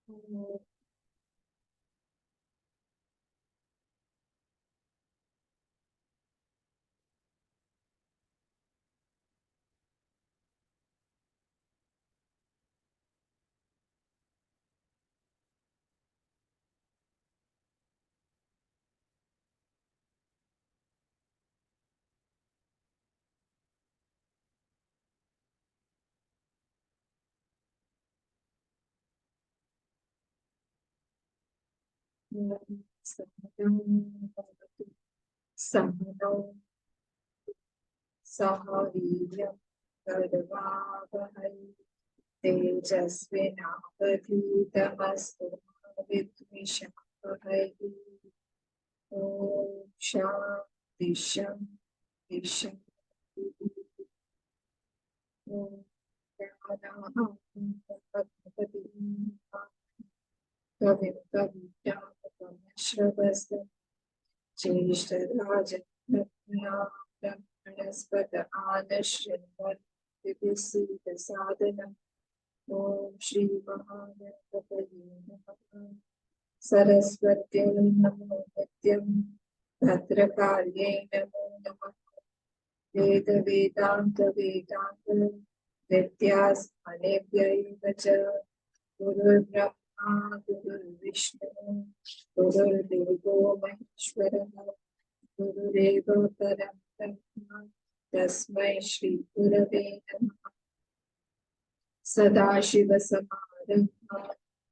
हम्म, सहनं भवतु, सहनौ सह वीर्यं करवावहै, तेजस्विनावधीतमस्तु मा विद्विषावहै। ॐ शान्ति शान्ति शान्तिः। ॐ ज्ञानानन्दं भगवतीं कविं कवीनामुपमश्रवस्तम् ज्येष्ठराजं ब्रह्मणस्पत आनश्रीवन्दिभिः ॐ श्री महागणपतये नमः। सरस्वत्यै नमो नित्यं भद्रकार्यै नमो नमः। वेद वेदांत वेदांत विद्यास्मनेभ्यैव च गुरुर्ब्रह्मा गुरुर्विष्णु गुरुर्देवो महेश्वरः गुरुरेव परं ब्रह्म तस्मै श्री गुरवे नमः। सदाशिवसमारम्भां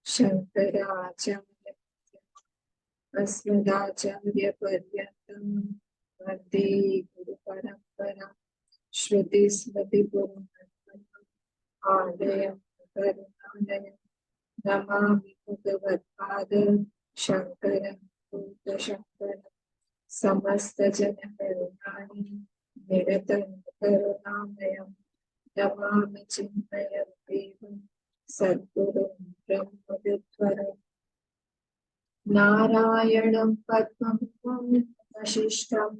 शङ्कराचार्यमध्यमाम् अस्मदाचार्यपर्यन्तं वन्दे गुरुपरम्परां। श्रुतिस्मृतिपुराणानाम् आलयं करुणालयं नमामि भगवत्पाद शङ्करं भूतशङ्करं। समस्तजनकरुणानि निरतं करुणामयं नमामि चिन्मयं देवं सद्गुरुं ब्रह्मविद्वरम्। नारायणं पद्मं वसिष्ठं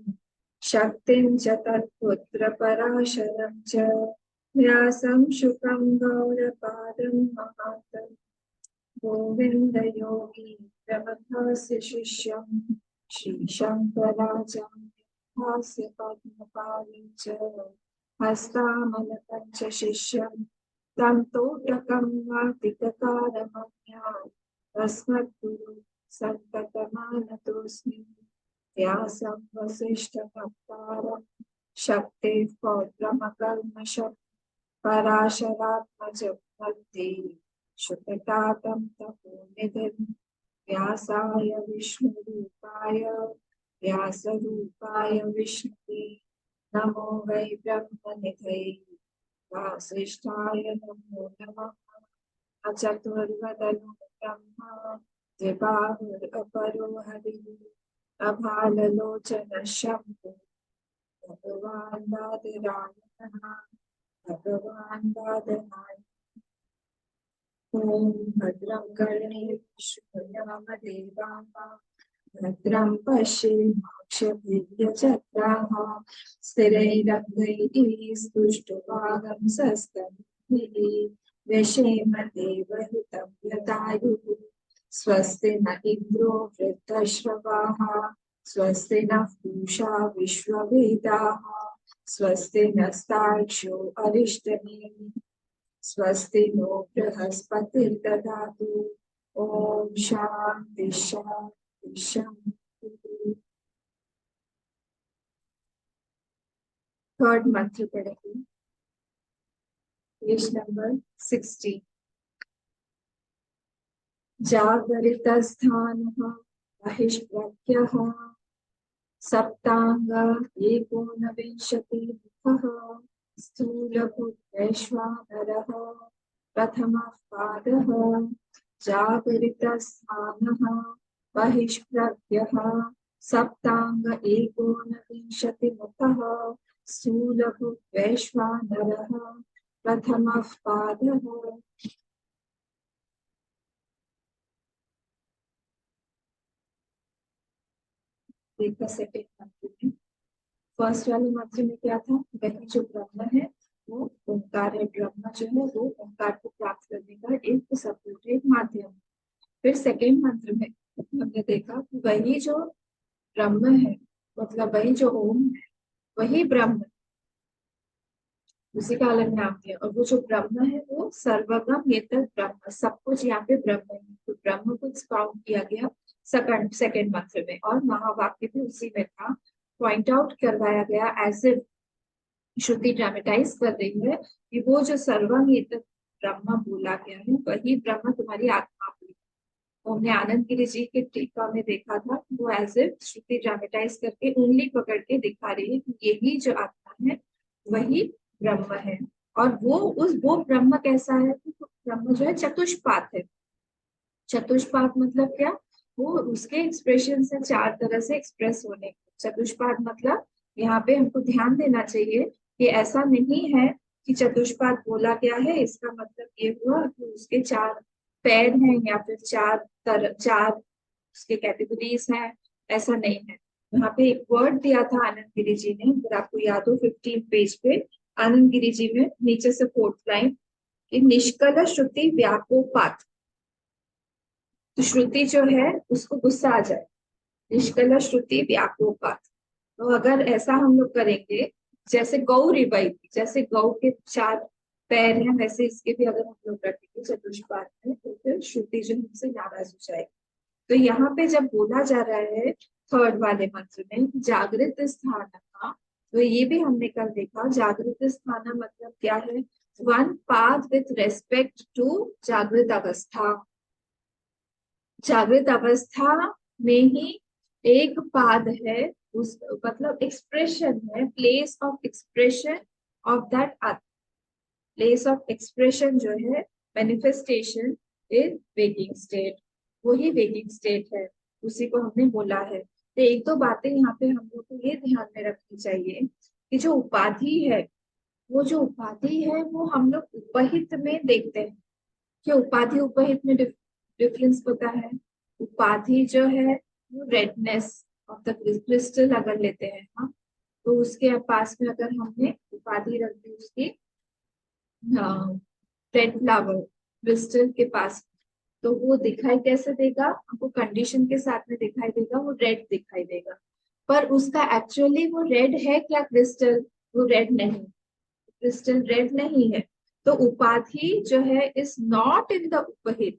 शक्तिं च तत्पुत्रपराशरं च व्यासं शुकं गौडपादं महान्तं गोविन्दयोगीन्द्रमथस्य शिष्यं श्रीशङ्कराचार्यस्य पद्मपाणिं च हस्तामलकं तं तोटकं वातिककारमन्यात् तस्मद्गुरु सन्ततमानतोऽस्मि। व्यासं वसिष्ठभक्तारं शक्तेः पौत्रमकल्मषं पराशरात्मजं वन्दे शुकतातं तपोनिधिं। व्यासाय विष्णुरूपाय व्यासरूपाय विष्णवे नमो वै ब्रह्मनिधये वासिष्ठाय नमो नमः। चतुर्वदनो ब्रह्मा द्विबाहुरपरो हरिः अभाललोचनः शम्भुः भगवान् बादरायणः भगवान् बादरायणः। ॐ भद्रं कर्णेभिः शृणुयामदेवाः भद्रं पश्येमाक्षभिर्यजत्राः स्थिरैरङ्गैः स्तुष्टुवागंसस्तनूभिः व्यशेम देवहितं यदायुः। स्वस्ति न इन्द्रो वृद्धश्रवाः स्वस्ति नः पूषा विश्ववेदाः स्वस्ति नस्तार्क्ष्यो अरिष्टनेमिः स्वस्ति नो बृहस्पतिर्ददातु। ॐ शान्ति शान्ति शान्ति। थर्ड मंत्र पढ़ेंगे, पेज नंबर 60। जागरितस्थानः बहिष्प्रज्ञः सप्तांग एकोनविंशतिमुखः स्थूलभूतैश्वानरः प्रथमः पादः। जागरितस्थानः बहिष्प्रज्ञः सप्तांग एकोनविंशतिमुखः स्थूलभूतैश्वानरः प्रथमः पादः। सेकंड मंत्र में फर्स्ट वाले मंत्र में क्या था, वही जो ब्रह्म है वो ओंकार है। ब्रह्म जो है वो ओंकार को प्राप्त करने का एक सपोर्ट, एक माध्यम। फिर सेकेंड मंत्र में हमने देखा कि वही जो ब्रह्म है, मतलब वही जो ओम है, वही ब्रह्म, उसी का अलग नाम दिया। और वो जो ब्रह्म है वो सर्वगम एतत् ब्रह्म, सब कुछ यहाँ पे ब्रह्म है। तो ब्रह्म को एक्सपाउंड किया गया सेकंड मंत्र में, और महावाक्य भी उसी में था। पॉइंट आउट करवाया गया एज इफ श्रुति ड्रामेटाइज कर रही है कि वो जो सर्वम एतत् ब्रह्म बोला गया है वही ब्रह्म तुम्हारी आत्मा हुई। तो हमने आनंद गिरी जी के टीका में देखा था, वो एज इफ श्रुति ड्रामेटाइज करके उंगली पकड़ के दिखा रही है कि यही जो आत्मा है वही ब्रह्म है। और वो ब्रह्म कैसा है? तो ब्रह्म जो है चतुष्पाद है। चतुष्पाद मतलब क्या? वो उसके एक्सप्रेशन से चार तरह से एक्सप्रेस होने। चतुष्पाद मतलब यहाँ पे हमको ध्यान देना चाहिए कि ऐसा नहीं है कि चतुष्पाद बोला गया है इसका मतलब ये हुआ कि उसके चार पैर हैं या फिर चार उसके कैटेगरीज हैं, ऐसा नहीं है। यहाँ पे एक वर्ड दिया था आनंद गिरी जी ने, अगर आपको याद हो 15 पेज पे आनंद गिरी जी में नीचे से फोर्थ लाइन कि निष्कल श्रुति व्यापोपात। तो श्रुति जो है उसको गुस्सा आ जाए, निष्कल श्रुति व्यापोपात। तो अगर ऐसा हम लोग करेंगे, जैसे गौ रिवई, जैसे गौ के चार पैर हैं वैसे इसके भी अगर हम लोग रखेंगे चतुष्पाद में, तो फिर श्रुति जो हमसे नाराज हो जाएगी। तो यहाँ पे जब बोला जा रहा है थर्ड वाले मंत्र में जागृत स्थान का, तो ये भी हमने कल देखा। जागृत स्थान मतलब क्या है? One path with respect to जागृत अवस्था। जागृत अवस्था में ही एक पाद है, उस मतलब एक्सप्रेशन है, place of expression of that आत्मा। प्लेस ऑफ एक्सप्रेशन जो है, मैनिफेस्टेशन इज वेकिंग स्टेट, वही वेकिंग स्टेट है, उसी को हमने बोला है। तो एक दो बातें यहाँ पे हम लोग को ये ध्यान में रखनी चाहिए कि जो उपाधि है, वो जो उपाधि है वो हम लोग उपहित में देखते हैं कि उपाधि उपहित में डिफरेंस पता है। उपाधि जो है वो रेडनेस ऑफ द क्रिस्टल अगर लेते हैं हम, तो उसके पास में अगर हमने उपाधि रख दी उसकी रेड फ्लावर क्रिस्टल के पास, तो वो दिखाई कैसे देगा आपको? कंडीशन के साथ में दिखाई देगा, वो रेड दिखाई देगा। पर उसका एक्चुअली वो रेड है क्या क्रिस्टल? वो रेड नहीं, क्रिस्टल रेड नहीं है। तो उपाधि जो है इज नॉट इन द उपहित,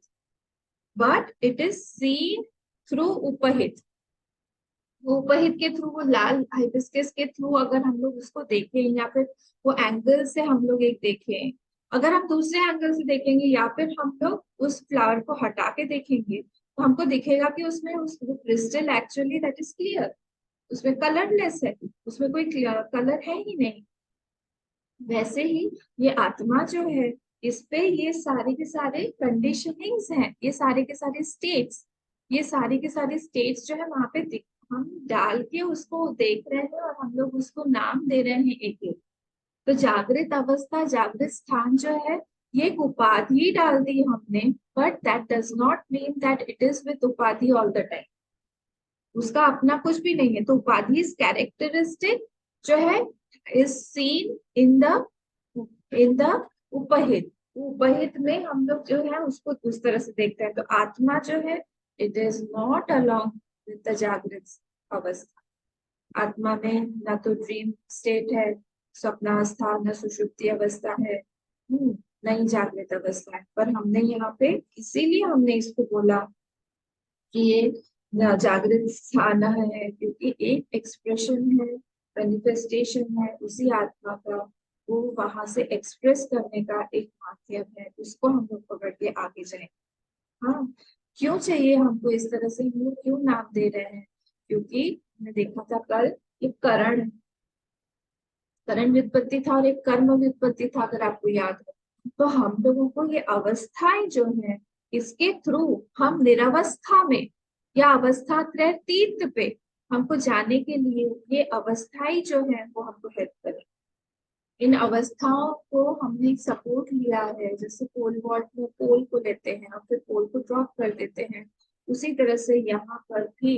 but it is seen through उपहित। वो उपहित के थ्रू, वो लाल हाइबिस्कस के थ्रू अगर हम लोग उसको देखें, या फिर वो एंगल से हम लोग एक देखें, अगर हम दूसरे एंगल से देखेंगे या फिर हम लोग उस फ्लावर को हटा के देखेंगे, तो हमको दिखेगा कि उसमें उस crystal actually that is clear, उसमें कलरलेस है, उसमें कोई कलर है ही नहीं। वैसे ही ये आत्मा जो है, इस पे ये सारे के सारे कंडीशनिंग्स हैं, ये सारे के सारे स्टेट्स, ये सारे के सारे स्टेट्स जो है वहां पे हम डाल के उसको देख रहे हैं और हम लोग उसको नाम दे रहे हैं एक एक। तो जागृत अवस्था, जागृत स्थान जो है, ये एक उपाधि डाल दी हमने, but that does not mean that it is with उपाधि ऑल द टाइम। उसका अपना कुछ भी नहीं है। तो उपाधि कैरेक्टरिस्टिक जो है इज सीन इन द उपहित। उपहित में हम लोग जो है उसको उस तरह से देखते हैं। तो आत्मा जो है it is not along with the जागृत अवस्था। आत्मा में ना तो ड्रीम स्टेट है, स्वप्नावस्था, न सुषुप्ति अवस्था है, नहीं जागृत अवस्था है। पर हमने यहाँ पे इसीलिए हमने इसको बोला कि ये जागृत स्थान है, क्योंकि एक एक्सप्रेशन है, मैनिफेस्टेशन है उसी आत्मा का, वो वहां से एक्सप्रेस करने का एक माध्यम है। उसको हम लोग पकड़ के आगे जाएंगे। हाँ, क्यों चाहिए हमको इस तरह से, हम लोग क्यों नाम दे रहे हैं? क्योंकि हमने देखा था कल, एक करण व्युत्पत्ति था और एक कर्म व्युत्पत्ति था, अगर आपको याद हो। तो हम लोगों को ये अवस्थाएं जो है, इसके थ्रू हम निरवस्था में या अवस्था त्रैतीत पे हमको जाने के लिए ये अवस्थाएं जो है वो हमको हेल्प करें। इन अवस्थाओं को हमने सपोर्ट लिया है, जैसे पोल वॉल्ट में पोल को लेते हैं और फिर पोल को ड्रॉप कर देते हैं, उसी तरह से यहाँ पर भी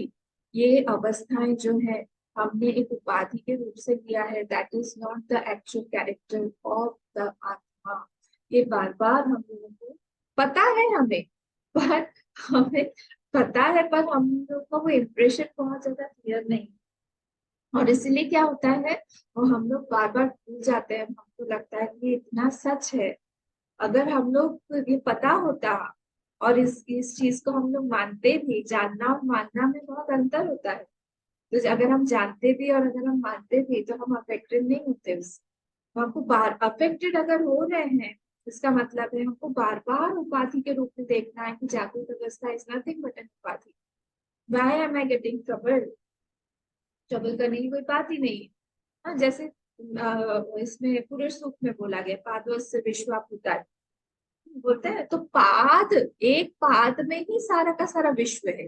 ये अवस्थाएं जो है हमने एक उपाधि के रूप से लिया है। That is not the actual character of the आत्मा। ये बार बार हम लोगों को पता है हमें, पर हमें पता है पर हम लोग का वो इम्प्रेशन बहुत ज्यादा क्लियर नहीं, और इसीलिए क्या होता है, वो हम लोग बार बार भूल जाते हैं, हमको लगता है कि ये इतना सच है। अगर हम लोग को ये पता होता, और इस चीज को हम लोग मानते भी, जानना और मानना में बहुत अंतर होता है। तो अगर हम जानते भी और अगर हम मानते भी तो हम अफेक्टेड नहीं होते उससे। तो हमको बार अफेक्टेड अगर हो रहे हैं, इसका मतलब है हमको बार बार उपाधि के रूप में देखना है कि जागृत अवस्था इज नथिंग बट एन उपाधि। Why am I getting trouble? Trouble करने की कोई बात ही नहीं है। हाँ, जैसे इसमें पुरुष सूक्त में बोला गया, पादवस्य विश्वाभूता बोलते हैं, तो पाद, एक पाद में ही सारा का सारा विश्व है।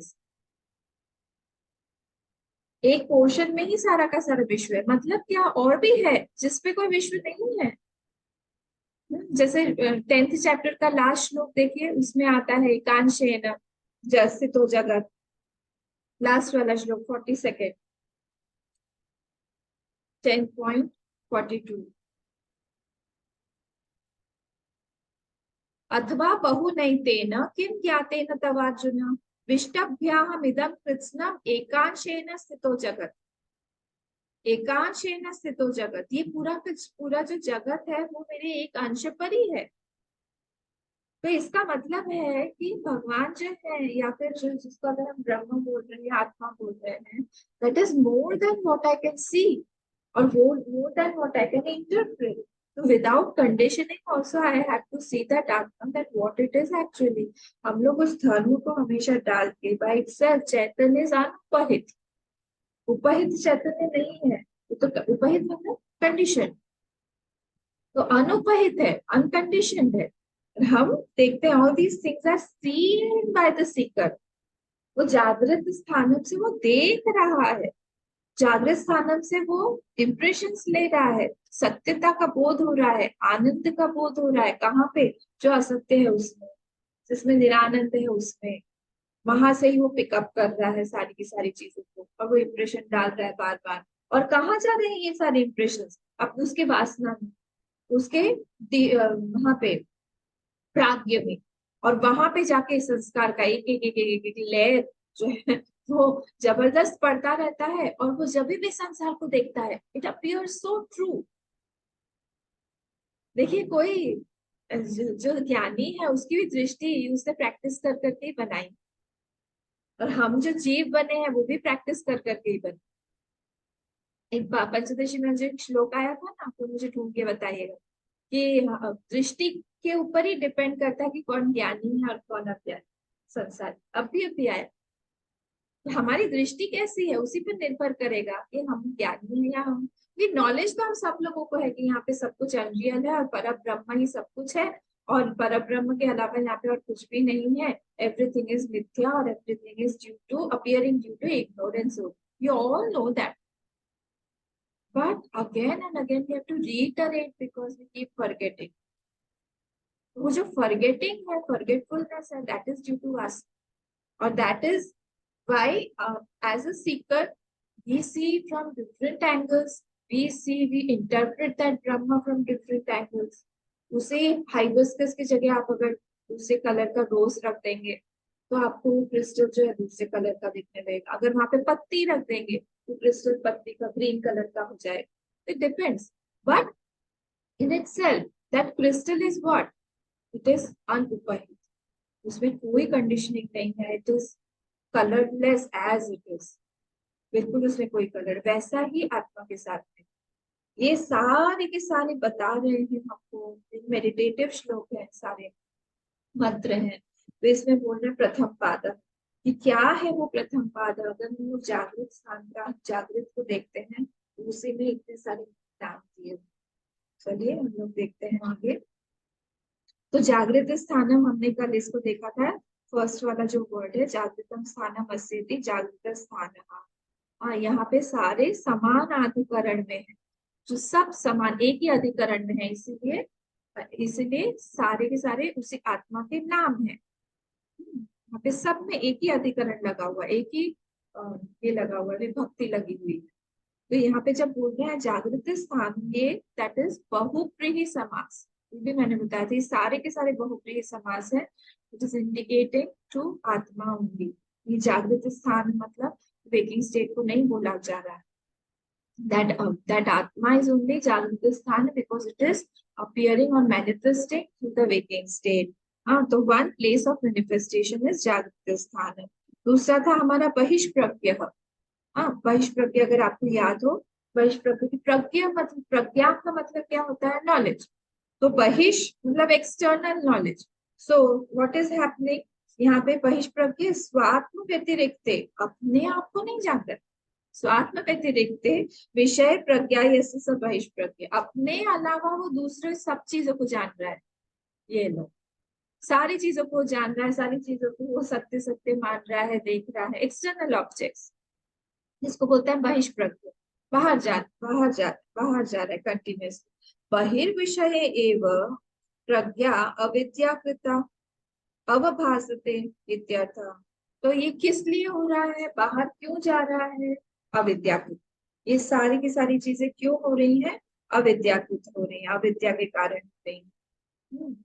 एक पोर्शन में ही सारा का सारा विश्व है, मतलब क्या और भी है जिसपे कोई विश्व नहीं है? जैसे 10th चैप्टर का लास्ट श्लोक देखिए, उसमें आता है एकांशेन जस्थितो जगत। लास्ट वाला श्लोक 42nd, 10.42। अथवा बहुनैतेन किं ज्ञातेन तवार्जुन विष्टभ्याहमिदं कृत्स्नम् एकांशेन स्थितो जगत। एकांशेन स्थितो जगत, ये पूरा जो जगत है वो मेरे एक अंश पर ही है। तो इसका मतलब है कि भगवान जो है, या फिर जो जिसको अगर हम ब्रह्म बोल रहे हैं या आत्मा बोल रहे हैं, that is more than what I can see, और वो more than what I can interpret. तो without conditioning also I have to see that आत्मा, that what it is actually. हम लोग उस धर्म को हमेशा डाल के, बाय इटसेल्फ चैतन्य इज अनुपहित, उपहित चैतन्य नहीं है। तो उपहित मतलब कंडीशन, तो अनुपहित है, अनकंडीशनड है। हम देखते हैं all these things are seen by the seeker. वो जागृत स्थानम से वो देख रहा है, जागृत स्थानम से वो इम्प्रेशंस ले रहा है, सत्यता का बोध हो रहा है, आनंद का बोध हो रहा है। कहाँ पे? जो असत्य है उसमें, जिसमें निरानंद है उसमें, वहां से ही वो पिकअप कर रहा है सारी की सारी चीजों को, और वो इम्प्रेशन डाल रहा है बार बार। और कहाँ जा रहे हैं ये सारे इम्प्रेशन? अब उसके वासना में, उसके वहां पे प्राग्ञ में, और वहां पे जाके संस्कार का एक एक एक एक, एक लेयर जो है वो जबरदस्त पड़ता रहता है, और वो जब भी संसार को देखता है इट अपीयर सो ट्रू। देखिए कोई जो ज्ञानी है उसकी भी दृष्टि उसने प्रैक्टिस कर करके ही बनाई, और हम जो जीव बने हैं वो भी प्रैक्टिस कर करके ही बने। एक पंचदशी में जो एक श्लोक आया था ना, आपको मुझे ढूंढ के बताइएगा, कि दृष्टि के ऊपर ही डिपेंड करता है कि कौन ज्ञानी है और कौन अज्ञानी। संसार अभी आया, तो हमारी दृष्टि कैसी है उसी पर निर्भर करेगा कि हम ज्ञानी है या हम। ये नॉलेज तो हम सब लोगों को है कि यहाँ पे सब कुछ अनरियल है और पर ब्रह्म ही सब कुछ है, और पर ब्रह्म के अलावा यहाँ पे और कुछ भी नहीं है। एवरीथिंग इज मिथ्या और everything is due to appearing due to ignorance. You all know that, but again and again we have to reiterate because we keep forgetting। वो जो forgetting है, forgetfulness है, that is due to us, और that is why as a seeker we see from different angles, we interpret that Brahma from different angles। उसे hibiscus की जगह आप अगर दूसरे कलर का रोज रख देंगे तो आपको वो क्रिस्टल जो है दूसरे कलर का दिखने लगेगा। अगर वहां पे पत्ती रख देंगे तो क्रिस्टल पत्ती का ग्रीन कलर का हो जाएगा। It depends, but in itself that crystal is what? It is अनउपहित, उसमें कोई कंडीशनिंग नहीं है, it is colourless as it is, बिल्कुल उसमें कोई कलर। वैसा ही आत्मा के साथ में ये सारे के सारे बता रहे हैं हमको, मेडिटेटिव श्लोक है, सारे मंत्र हैं। तो इसमें बोल रहे हैं प्रथम पाद, कि क्या है वो प्रथम पाद। अगर हम लोग जागृत स्थान का, जागृत को देखते हैं तो उसी में इतने सारे नाम दिए। चलिए हम लोग देखते हैं आगे। तो जागृत स्थानम हमने कल इसको देखा था, फर्स्ट वाला जो वर्ड है जागृतम स्थानम अस्यति जागृत स्थान। हाँ, यहाँ पे सारे समान अधिकरण में है, जो सब समान एक ही अधिकरण में है, इसीलिए इसलिए सारे के सारे उसी आत्मा के नाम है। यहाँ पे सब में एक ही अधिकरण लगा हुआ, एक ही ये लगा हुआ, विभक्ति लगी हुई है। तो यहाँ पे जब बोल रहे हैं जागृत स्थान, ये दैट इज बहुप्रीहि समास। ये भी मैंने बताया था, ये सारे के सारे बहुप्रिय समास है, इट इज इंडिकेटिंग टू आत्मा ओनली। ये जागृत स्थान मतलब वेकिंग स्टेट को नहीं बोला जा रहा है। That Atma is only Jagrita Sthana because it is appearing or manifesting through the waking state. हाँ, तो one place of manifestation is Jagrita Sthana. दूसरा था हमारा बहिष्प्रज्ञ। हाँ, बहिष्प्रज्ञ अगर आपको याद हो, बहिष्प्रज्ञ प्रज्ञा मतलब, प्रज्ञा का मतलब क्या होता है? नॉलेज। तो बहिष मतलब external knowledge. So what is happening यहाँ पे? बहिष्प्रज्ञ स्वात्म व्यतिरिक्त, अपने आप को नहीं जानता। स्वात्म व्यतिरिक्त विषय प्रज्ञा यस्य स बहिष्प्रज्ञ, अपने अलावा वो दूसरे सब चीजों को जान रहा है। ये लो, सारी चीजों को जान रहा है, सारी चीजों को वो सत्य सत्य मान रहा है, देख रहा है, एक्सटर्नल ऑब्जेक्ट्स, जिसको बोलते हैं बहिष्प्रज्ञ। बाहर जा रहा है कंटिन्यूसली। बहिर्विषय एवं प्रज्ञा अविद्याकृता अवभासते इत्यर्थ। तो ये किस लिए हो रहा है? बाहर क्यों जा रहा है? अविद्याकृत। ये सारी की सारी चीजें क्यों हो रही हैं? अविद्याकृत हो रही हैं, अविद्या के कारण हो रही हैं।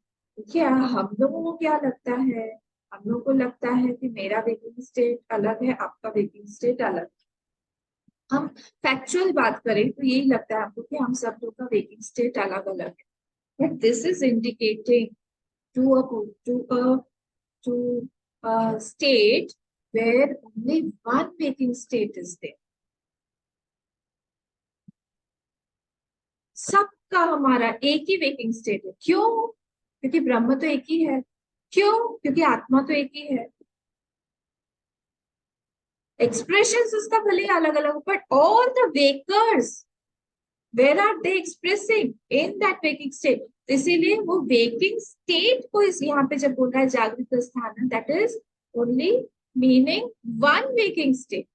क्या हम लोगों को क्या लगता है? हम लोगों को लगता है कि मेरा वेकिंग स्टेट अलग है, आपका वेकिंग स्टेट अलग। हम फैक्चुअल बात करें तो यही लगता है आपको कि हम सब लोग का वेकिंग स्टेट अलग अलग है। But this is indicating to a state where only one waking state is there. सबका हमारा एक ही वेकिंग स्टेट है। क्यों? क्योंकि ब्रह्म तो एक ही है। क्यों? क्योंकि आत्मा तो एक ही है। एक्सप्रेशंस उसका भले अलग अलग, but all the wakers, where are they expressing? In that waking state. इसीलिए वो वेकिंग स्टेट को इस यहाँ पे जब बोल रहा है जागृत स्थान, that is only meaning one waking state.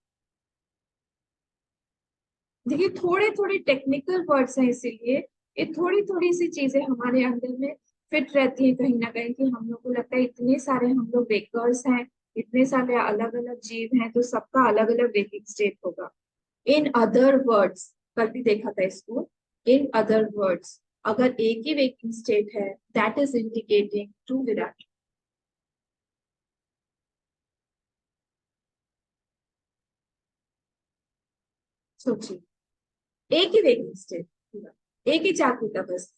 देखिए, थोड़े थोड़े टेक्निकल वर्ड्स हैं, इसीलिए ये थोड़ी थोड़ी सी चीजें हमारे अंदर में फिट रहती है कहीं ना कहीं, कि हम लोग को लगता है इतने सारे हम लोग वेकर्स हैं, इतने सारे अलग अलग जीव हैं, तो सबका अलग अलग वेकिंग स्टेट होगा। इन अदर वर्ड्स, कल भी देखा था इसको, इन अदर वर्ड्स अगर एक ही वेकिंग स्टेट है, that is indicating to Virat. सोचिए, एक ही वेकिंग स्टेट, एक ही जागृत अवस्था,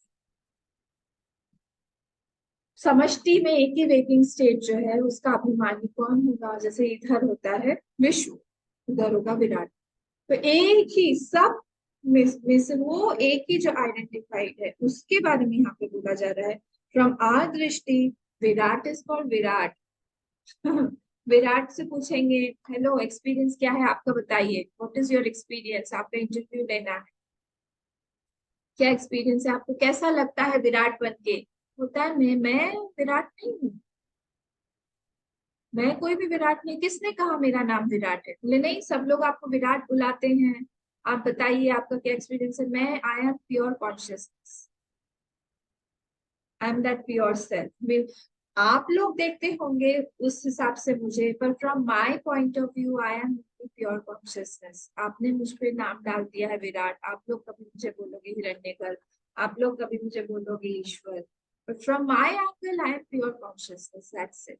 समष्टि में एक ही वेकिंग स्टेट जो है, उसका अभिमानी कौन होगा? जैसे इधर होता है विश्व, उधर होगा विराट। तो एक ही सब में से वो एक ही जो आइडेंटिफाइड है, उसके बारे में यहाँ पे बोला जा रहा है। फ्रॉम आर दृष्टि विराट इज कॉल्ड विराट। विराट से पूछेंगे, हेलो एक्सपीरियंस क्या है आपका, बताइए, व्हाट इज योर एक्सपीरियंस? आपका इंटरव्यू लेना है, क्या एक्सपीरियंस है आपको, कैसा लगता है विराट बन के? होता है मैं विराट नहीं हूँ, मैं कोई भी विराट नहीं। किसने कहा मेरा नाम विराट है? बोले नहीं, सब लोग आपको विराट बुलाते हैं। आप बताइए आपका क्या एक्सपीरियंस है? मैं आई am pure consciousness, I am that pure self. आप लोग देखते होंगे उस हिसाब से मुझे, पर from my point of view I am pure consciousness. आपने मुझ पे नाम डाल दिया है विराट, आप लोग कभी मुझे बोलोगे हिरण्यगर्भ, आप लोग कभी मुझे बोलोगे ईश्वर, but from my angle I am pure consciousness, that's it.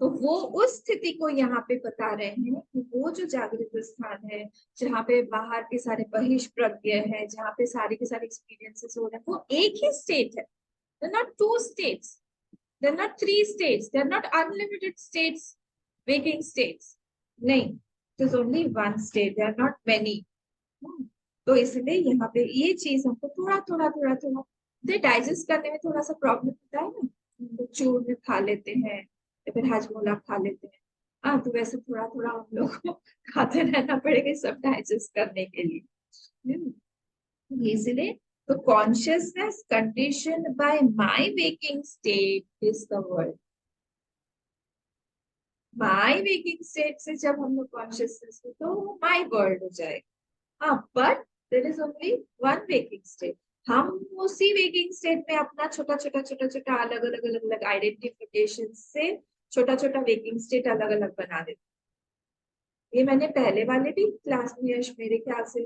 तो वो उस स्थिति को यहाँ पे बता रहे हैं कि वो जो जागृत स्थान है, जहाँ पे बाहर के सारे बहिष्प्रज्ञ है, जहाँ पे सारे के सारे एक्सपीरियंसेस हो रहे हैं, वो एक ही स्टेट है। They're not two states, they're not three states, they're not unlimited states, waking states. नहीं, it is only one state, there are not many. तो इसलिए यहाँ पे ये चीज हमको थोड़ा थोड़ा डाइजेस्ट करने में थोड़ा सा प्रॉब्लम होता है ना। हम लोग चूर्ण खा लेते हैं या फिर हाजमोला खा लेते हैं, हाँ, तो वैसे थोड़ा थोड़ा हम लोग को खाते रहना पड़ेगा सब डाइजेस्ट करने के लिए। इसलिए तो consciousness condition bye my waking state is the world. My waking state से जब हम लोग कॉन्शियसनेस हो तो माय वर्ल्ड हो जाएगा। हाँ, but there is only one waking state. हम उसी वेकिंग स्टेट में अपना छोटा छोटा अलग अलग आइडेंटिफिकेशन से छोटा छोटा वेकिंग स्टेट अलग अलग बना देते। ये मैंने पहले वाले भी क्लास में, यश, मेरे ख्याल से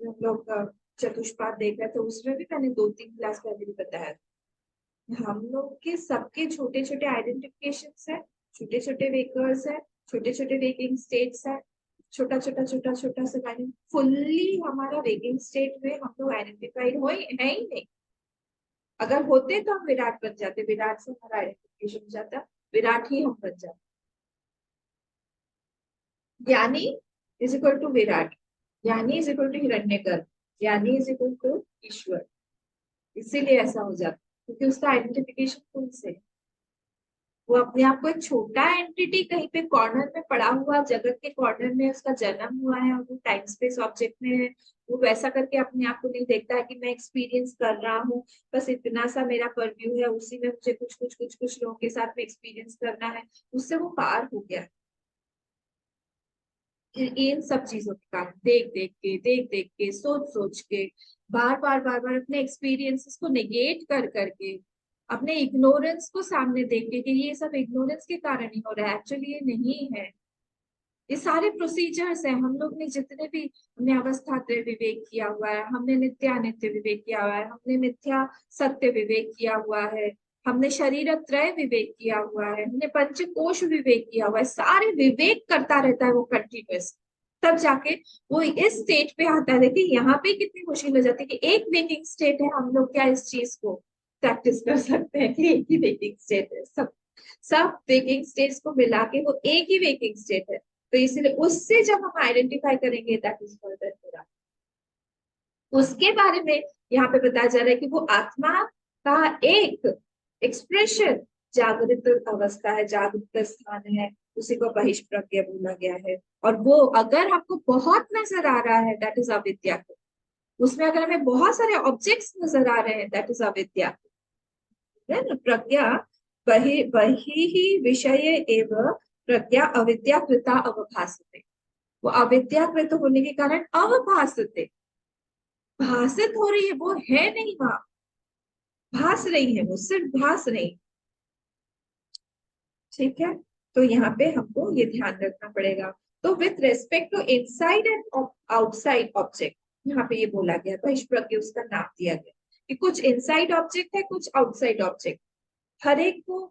हम लोग चतुष्पाद देखा तो उसमें भी मैंने 2-3 क्लास पहले भी बताया था। हम लोग के सबके छोटे छोटे आइडेंटिफिकेशन है, छोटे छोटे वेकर्स है, छोटे छोटे वेकिंग स्टेट्स है, छोटा छोटा छोटा छोटा सा फुल्ली हमारा वेकिंग स्टेट में हम लोग आइडेंटिफाइड हो है ही नहीं। अगर होते तो हम विराट बन जाते, विराट से हमारा आइडेंटिफिकेशन हो जाता, विराट ही हम बन जाते। ज्ञानी इज इक्वल टू विराट, ज्ञानी इज इक्वल टू हिरण्यगर्भ, ज्ञानी इज इक्वल टू ईश्वर। इसीलिए ऐसा हो जाता क्योंकि उसका आइडेंटिफिकेशन खुद से है। वो अपने आप को एक छोटा एंटिटी कहीं पे कॉर्नर में पड़ा हुआ, जगत के कॉर्नर में उसका जन्म हुआ है और वो टाइम स्पेस ऑब्जेक्ट में है। वो वैसा करके अपने आप को नहीं देखता है कि मैं एक्सपीरियंस कर रहा हूँ, बस इतना सा मेरा परव्यू है, उसी में मुझे कुछ कुछ कुछ कुछ लोगों के साथ में एक्सपीरियंस करना है। उससे वो पार हो गया इन सब चीजों के कारण, देख देख के, सोच सोच के, बार बार अपने एक्सपीरियंसेस को नेगेट कर करके, अपने इग्नोरेंस को सामने देख के कि ये सब इग्नोरेंस के कारण ही हो रहा है, एक्चुअली ये नहीं है। ये सारे प्रोसीजर्स है। हम लोग ने जितने भी, हमने अवस्थात्रय विवेक किया हुआ है, हमने नित्यानित्य विवेक किया हुआ है, हमने मिथ्या सत्य विवेक किया हुआ है, हमने शरीर त्रय विवेक किया हुआ है, हमने पंचकोश विवेक किया हुआ है, सारे विवेक करता रहता है वो कंटिन्यूस। तब जाके वो इस स्टेट पे आता है। देखिए यहाँ पे कितनी मुश्किल हो जाती है कि एक वेकिंग स्टेट है, हम लोग क्या इस चीज को प्रैक्टिस कर सकते हैं कि एक ही वेकिंग स्टेट है। सब वेकिंग स्टेट्स को मिला के वो एक ही वेकिंग स्टेट है। तो इसलिए उससे जब हम आइडेंटिफाई करेंगे दैट इज फर्दर पूरा, उसके बारे में यहाँ पे बताया जा रहा है कि वो आत्मा का एक एक्सप्रेशन, जागृत अवस्था है, जागृत स्थान है, उसी को बहिष्प्रज्ञा बोला गया है। और वो अगर आपको बहुत नजर आ रहा है दैट इज अविद्या। उसमें अगर हमें बहुत सारे ऑब्जेक्ट्स नजर आ रहे हैं दैट इज अविद्या। प्रज्ञा बहि बहि ही विषय एवं प्रज्ञा अविद्याकृता अवभासते। वो अविद्याकृत होने के कारण अवभासते, भाषित हो रही है, वो है नहीं वहां, भास रही है, वो सिर्फ भास रही। ठीक है, तो यहाँ पे हमको ये ध्यान रखना पड़ेगा। तो with respect to inside and outside object, यहाँ पे ये बोला गया, बहिष्प्रज्ञा उसका नाम दिया गया कि कुछ इनसाइड ऑब्जेक्ट है, कुछ आउटसाइड ऑब्जेक्ट। हर एक को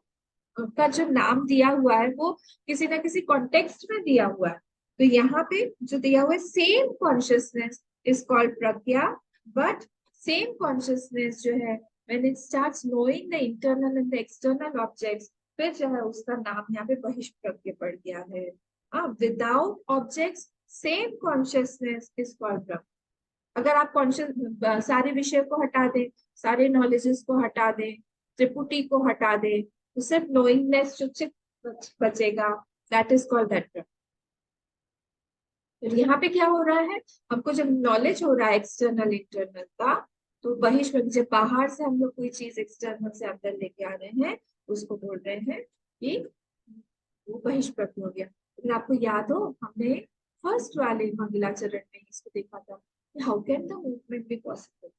का जो नाम दिया हुआ है वो किसी ना किसी कॉन्टेक्स्ट में दिया हुआ है। तो यहाँ पे जो दिया हुआ है, same consciousness is called Pragya, but same consciousness जो है when it starts knowing the internal and the external objects, फिर जो है उसका नाम यहाँ पे बहिष्प्रज्ञा पड़ गया है। Without objects same consciousness is called prajna. अगर आप कॉन्शियस सारे विषय को हटा दें, सारे नॉलेजेस को हटा दें, त्रिपुटी को हटा दें, तो सिर्फ नोइंगनेस जो बचेगा, दैट इज कॉल्ड दैट। यहाँ पे क्या हो रहा है, हमको जब नॉलेज हो रहा है एक्सटर्नल इंटरनल का, तो बहिष्प्रज्ञा, जब बाहर से हम लोग कोई चीज एक्सटर्नल से अंदर लेके आ रहे हैं, उसको बोल रहे हैं कि वो बहिष्प्रज्ञा हो गया। अगर आपको याद हो, हमने फर्स्ट वाले मंगलाचरण में इसको देखा था, how can the movement be possible.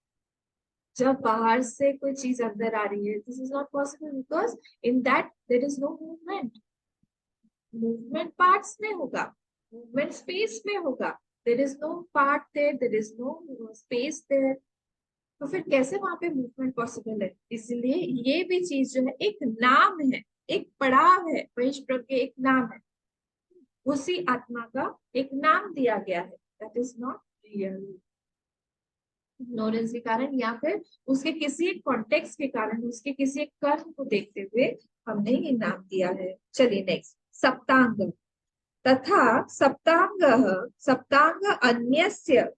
जब बाहर से कोई चीज अंदर आ रही है, this is not possible because in that there is no movement. Movement parts में होगा, मूवमेंट स्पेस में होगा, there is no part there, there is no space there. तो फिर कैसे वहां पे मूवमेंट पॉसिबल है। इसलिए ये भी चीज जो है एक नाम है, एक पड़ाव है, बहिष्प्रज्ञा एक नाम है, उसी आत्मा का एक नाम दिया गया है, that is not real. Ignorance के कारण या फिर उसके किसी एक कॉन्टेक्स्ट के कारण, उसके किसी एक कर्म को देखते हुए हमने ये नाम दिया है। चलिए नेक्स्ट, सप्तांग। तथा सप्तांग, सप्तांग अन्यस्य,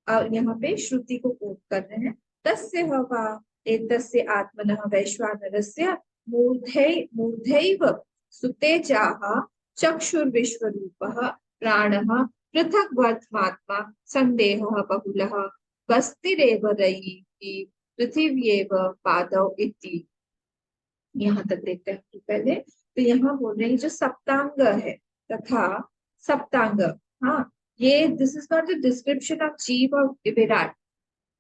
यहाँ पे श्रुति को कोट कर रहे हैं, तस्य वा एतस्य आत्मनः वैश्वानरस्य मूर्धैव सुतेजाः चक्षुर्विश्वरूपः प्राणः पृथक् वर्त्मात्मा संदेहः बहुलः बस्तिरेव रयिः पृथिव्येव पादौ इति। यहाँ तक देखते हैं तो पहले, तो यहाँ बोल रहे हैं जो सप्तांग है, तथा सप्तांग, हाँ, ये this is not the description of जीव और विराट,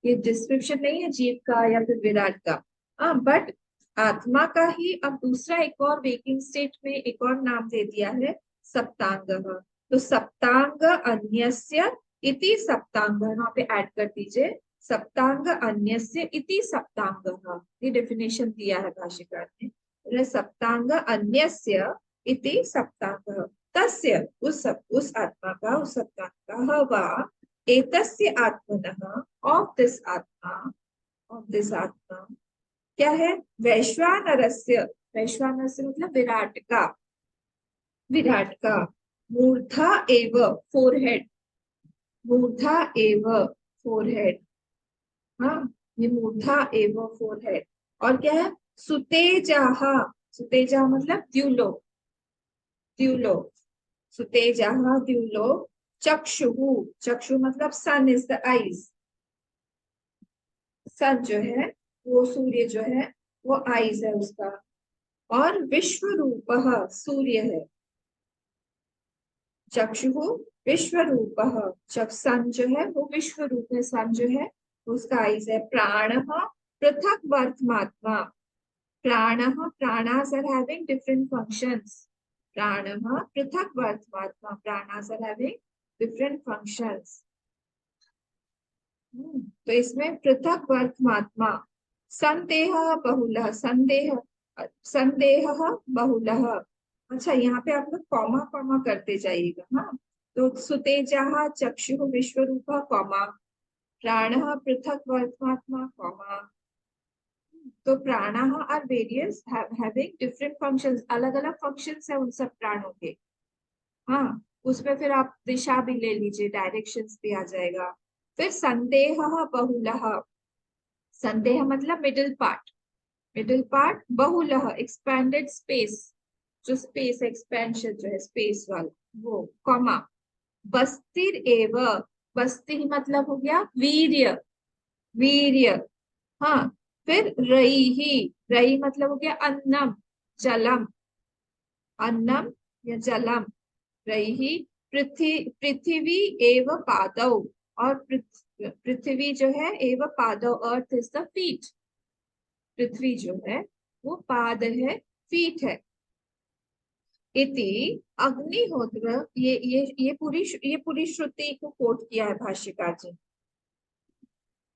ये डिस्क्रिप्शन नहीं है जीव का या फिर विराट का। हाँ, बट आत्मा का ही अब दूसरा एक और वेकिंग स्टेट में एक और नाम दे दिया है, सप्तांग। तो सप्तांग अन्यस्य इति सप्तांग वहां पे ऐड कर दीजिए, सप्तांग अन्यस्य इति सप्तांगः, ये डेफिनेशन दिया है भाष्यकार ने। सप्तांग अन्यस्य इति सप्तांगः, तस्य उस आत्मा का, उस सप्तांग का, वा एतस्य आत्मनः, ऑफ दिस आत्मा, ऑफ दिस आत्मा क्या है, वैश्वानरस्य, वैश्वानरस्य मतलब विराट का, विराट का, मूर्धा एव फोरहेड, मूर्धा एव फोरहेड, हाँ, ये मूर्धा एव फोरहेड। और क्या है, सुतेजाह, सुतेजा मतलब द्युलो, द्युलो, सुतेजाह द्युलो, चक्षुः, चक्षु मतलब सन इज द आईज, सन जो है वो सूर्य जो है वो आईज है उसका, और विश्व रूपः सूर्य है, चक्षुः विश्व रूपः, सन जो है वो विश्व रूप है, सन जो है उसका आईज है। प्राणः पृथक वर्तमात्मा, प्राणः, प्राणास आर हैविंग डिफरेंट फंक्शंस, प्राणः पृथक वर्तमात्मा, प्राणास आर हैविंग डिफरेंट फंक्शंस। तो इसमें पृथक वर्तमात्मा, संदेह बहुलः, संदेह, संदेह बहुलः। अच्छा, यहाँ पे आप लोग कॉमा कॉमा करते जाइएगा, हाँ। तो सुतेजः चक्षुः विश्वरूपः कॉमा, प्राणः पृथक वर्तमात्मा कॉमा। तो प्राणः are various having different functions, अलग अलग फंक्शंस है उन सब प्राणों के, हाँ। उसमें फिर आप दिशा भी ले लीजिए, डायरेक्शंस भी आ जाएगा। फिर संदेह बहुलः, संदेह मतलब मिडिल पार्ट, मिडिल पार्ट, बहुलः एक्सपैंडेड स्पेस, जो स्पेस एक्सपेंशन जो है स्पेस वाला वो, कॉमा, बस्तिर एव, बस्तिर मतलब हो गया वीर्य, वीर्य, हाँ। फिर रई ही, रई मतलब हो गया अन्नम, जलम, अन्नम या जलम, रई ही। पृथ्वी, पृथ्वी एव पादौ, और पृथ्वी जो है एव पादौ, अर्थ इज द फीट, पृथ्वी जो है वो पाद है, फीट है। इति अग्निहोत्र, ये पूरी श्रुति को कोट किया है भाष्यकार जी,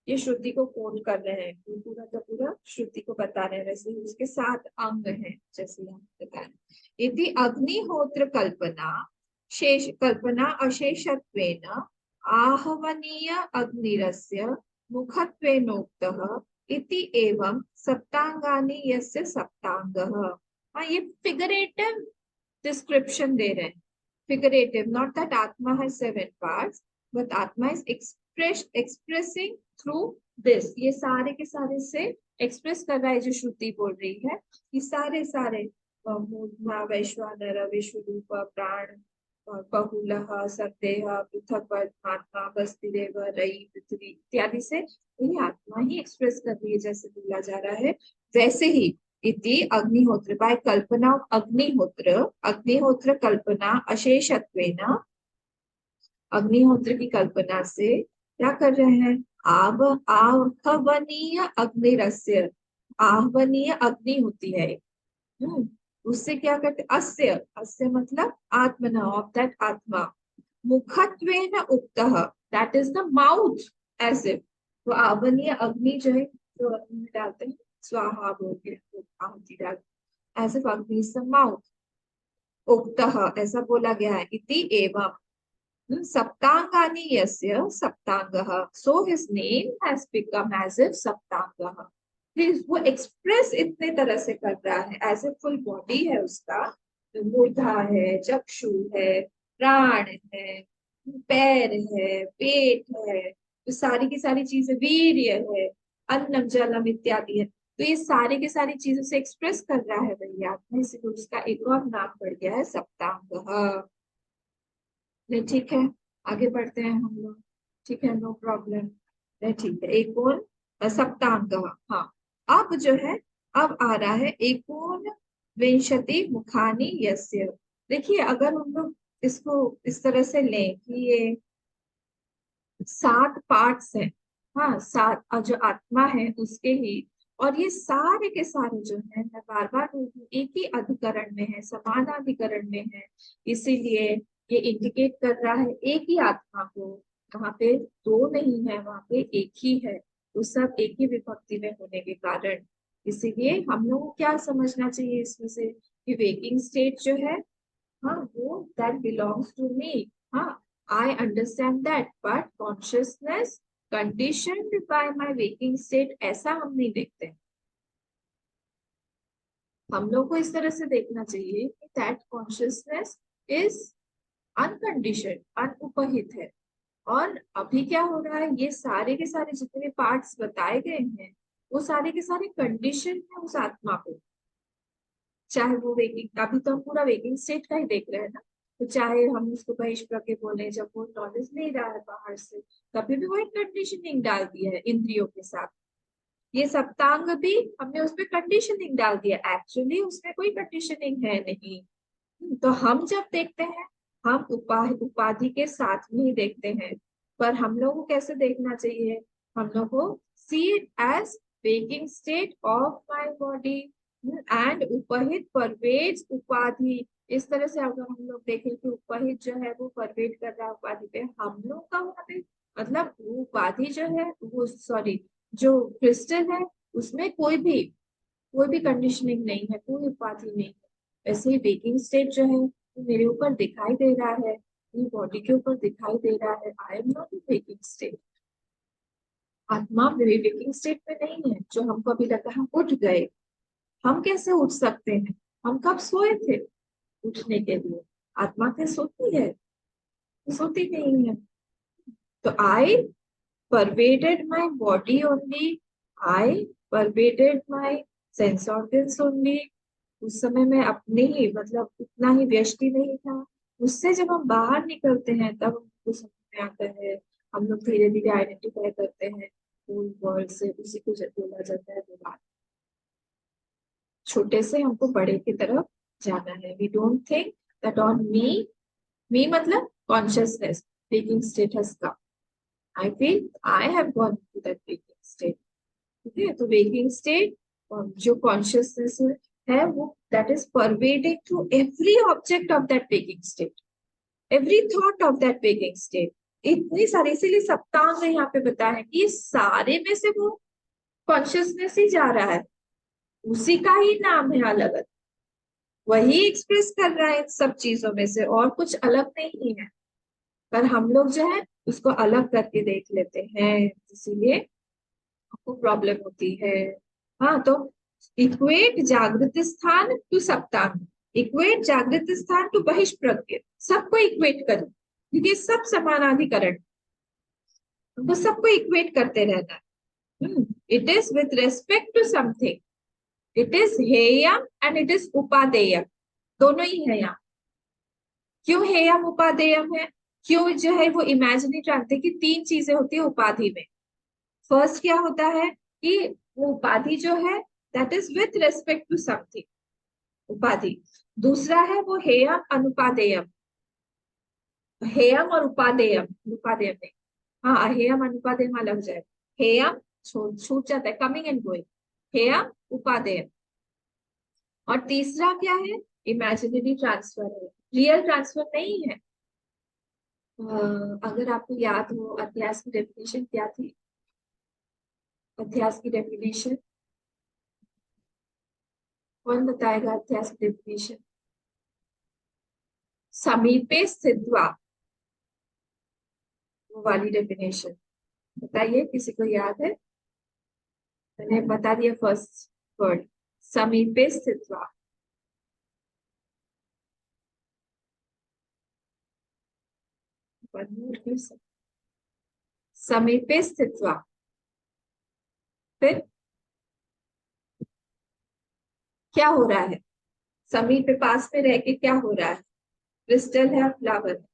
ये श्रुति को कोट कर रहे हैं, ये पूरा का पूरा श्रुति को बता रहे हैं, वैसे ही उसके 7 अंग हैं जैसे हम बताएं। इति अग्निहोत्र कल्पना, शेष कल्पना अशेषत्वेन आहवनीय अग्निरस्य मुखत्वेनोक्तः इति एवं सप्तांगानि यस्य सप्तांगः। हाँ, ये फिगरेटिव डिस्क्रिप्शन दे रहे हैं, figurative, not that atma has 7 parts, but atma is expressing through this, ये सारे के सारे से एक्सप्रेस कर रहा है जो श्रुति बोल रही है, ये सारे सारे मूर्धा वैश्वानर विश्वरूप प्राण बहुलः संदेह पृथक वर्तमात्मा बस्तिरेव रई पृथ्वी इत्यादि से ये आत्मा ही एक्सप्रेस कर रही है, जैसे बोला जा रहा है वैसे ही। इति अग्निहोत्र, बाय कल्पना अग्निहोत्र, अग्निहोत्र कल्पना अशेषत्वेन, अग्निहोत्र की कल्पना से क्या कर रहे हैं, आहवनीय अग्निरस्य, आहवनीय अग्नि होती है, उससे क्या करते, अस्य, अस्य मतलब आत्मना, ऑफ दैट आत्मा, मुखत्वेन उक्तः, that is the mouth, as if, तो आवनीय अग्नि जो है जो अग्नि में डालते हैं, स्वाहा बोल के आहुति डाल, as if Agni is the mouth, उक्तः ऐसा बोला गया है। इति एवं सप्तांगानि यस्य सप्तांगः, so his name has become as if सप्तांगः, वो एक्सप्रेस इतने तरह से कर रहा है, एज ए फुल बॉडी है उसका, मूर्धा है, चक्षु है, प्राण है, पैर है, पेट है, तो सारी की सारी चीजें, वीर्य है, अन्नम जलम इत्यादि है, तो ये सारे के सारी चीजों से एक्सप्रेस कर रहा है भैया आत्मा, इसलिए उसका एक और नाम पड़ गया है सप्तांग। ठीक है, आगे बढ़ते हैं हम लोग, ठीक है, नो प्रॉब्लम, ठीक है। एक और सप्तांग, हाँ। अब जो है, अब आ रहा है एकोन विंशति मुखानी यस्य। देखिए, अगर हम लोग इसको इस तरह से लें कि ये 7 पार्ट्स हैं, हाँ, 7, और जो आत्मा है उसके ही, और ये सारे के सारे जो है, मैं बार बार बोल रही हूँ, एक ही अधिकरण में है, समान अधिकरण में है, इसीलिए ये इंडिकेट कर रहा है एक ही आत्मा को, वहां पे दो नहीं है, वहां पे एक ही है। वो सब एक ही विभक्ति में होने के कारण, इसीलिए हम लोग को क्या समझना चाहिए इसमें से कि वेकिंग स्टेट जो है, हाँ वो दैट बिलोंग्स टू मी। हाँ, I understand that, but consciousness conditioned by my waking state, ऐसा हम नहीं देखते। हम लोग को इस तरह से देखना चाहिए कि दैट कॉन्शियसनेस इज अनकंडीशनड, अनुपहित है। और अभी क्या हो रहा है, ये सारे के सारे जितने पार्ट्स बताए गए हैं, वो सारे के सारे कंडीशन है उस आत्मा पे। चाहे वो वेकिंग, अभी तो हम पूरा वेकिंग स्टेट का ही देख रहे हैं ना, तो चाहे हम उसको बहिष्प्रज्ञ बोले, जब वो नॉलेज नहीं रहा है बाहर से, तभी भी वो एक कंडीशनिंग डाल दिया है इंद्रियों के साथ। ये सप्तांग भी हमने उसमें कंडीशनिंग डाल दिया, एक्चुअली उसमें कोई कंडीशनिंग है नहीं। तो हम जब देखते हैं, हम उपाधि के साथ में ही देखते हैं। पर हम लोग को कैसे देखना चाहिए, हम लोग को see it as waking state of my body and उपहित परवेज उपाधि। इस तरह से अगर हम लोग देखें कि उपहित जो है वो परवेज कर रहा है उपाधि पे, हम लोग का वहां पे मतलब वो उपाधि जो है, वो सॉरी, जो क्रिस्टल है, उसमें कोई भी कंडीशनिंग नहीं है, कोई उपाधि नहीं है। वैसे ही वेकिंग स्टेट जो है वो मेरे ऊपर दिखाई दे रहा है, मेरी बॉडी के ऊपर दिखाई दे रहा है, I am not in waking state. आत्मा मेरी वेकिंग स्टेट में नहीं है। जो हमको अभी लगा हम उठ गए, हम कैसे उठ सकते हैं, हम कब सोए थे उठने के लिए? आत्मा क्या सोती है? वो सोती नहीं है। तो आई pervaded my body only, I pervaded my sense organs only। उस समय मैं अपने ही मतलब उतना ही व्यष्टि नहीं था। उससे जब हम बाहर निकलते हैं तब हमको समझ में आता है, हम लोग धीरे धीरे आइडेंटिफाई करते हैं फुल वर्ड से, उसी को जब बोला जाता है विराट। छोटे से हमको बड़े की तरफ जाना है। We don't think that on me मतलब consciousness waking state has come. I feel I have gone to that waking state. ठीक है, तो वेकिंग स्टेट जो कॉन्शियसनेस है वो that is pervading through every object of that waking state, every thought of that waking state. इतनी सारी, इसीलिए सप्तांग यहाँ पे बताया है कि सारे में से वो कॉन्शियसनेस ही जा रहा है, उसी का ही नाम है अलग अलग, वही एक्सप्रेस कर रहा है इन सब चीजों में से, और कुछ अलग नहीं है। पर हम लोग जो है उसको अलग करके देख लेते हैं, इसीलिए को प्रॉब्लम होती है। हाँ, तो इक्वेट जागृत स्थान टू सप्तांग, इक्वेट जागृत स्थान टू बहिष्प्रज्ञ, सबको इक्वेट करो क्योंकि सब समानाधिकरण, हमको सबको इक्वेट करते रहना है। It is with respect to something, it is हेयम एंड इट इज उपादेयम, दोनों ही है यहाँ। क्यों हेयम उपादेयम है? क्यों जो है वो इमेजिनरी जानते कि तीन चीजें होती है उपाधि में। फर्स्ट क्या होता है कि वो उपाधि जो है that is with respect to something, उपाधि। दूसरा है वो हेयम अनुपादेयम, हेयम और उपादेयम, उपादेयम नहीं, हाँ हेयम अनुपादेयम अलग जाए। हेयम छूट जाता है, कमिंग एंड गोइंग, हेयम उपादेयम। और तीसरा क्या है? इमेजिनरी ट्रांसफर है, रियल ट्रांसफर नहीं है। अगर आपको याद हो अध्यास की डेफिनेशन क्या थी, अध्यास की डेफिनेशन कौन बताएगा? अध्यास की डेफिनेशन, समीपे स्थित्वा, वो वाली डेफिनेशन बताइए, किसी को याद है? मैंने बता दिया फर्स्ट वर्ड, समीपे स्थित्वा। समीपे स्थित्वा, फिर क्या हो रहा है? समीप पे पास में रह के क्या हो रहा है? क्रिस्टल है, फ्लावर है,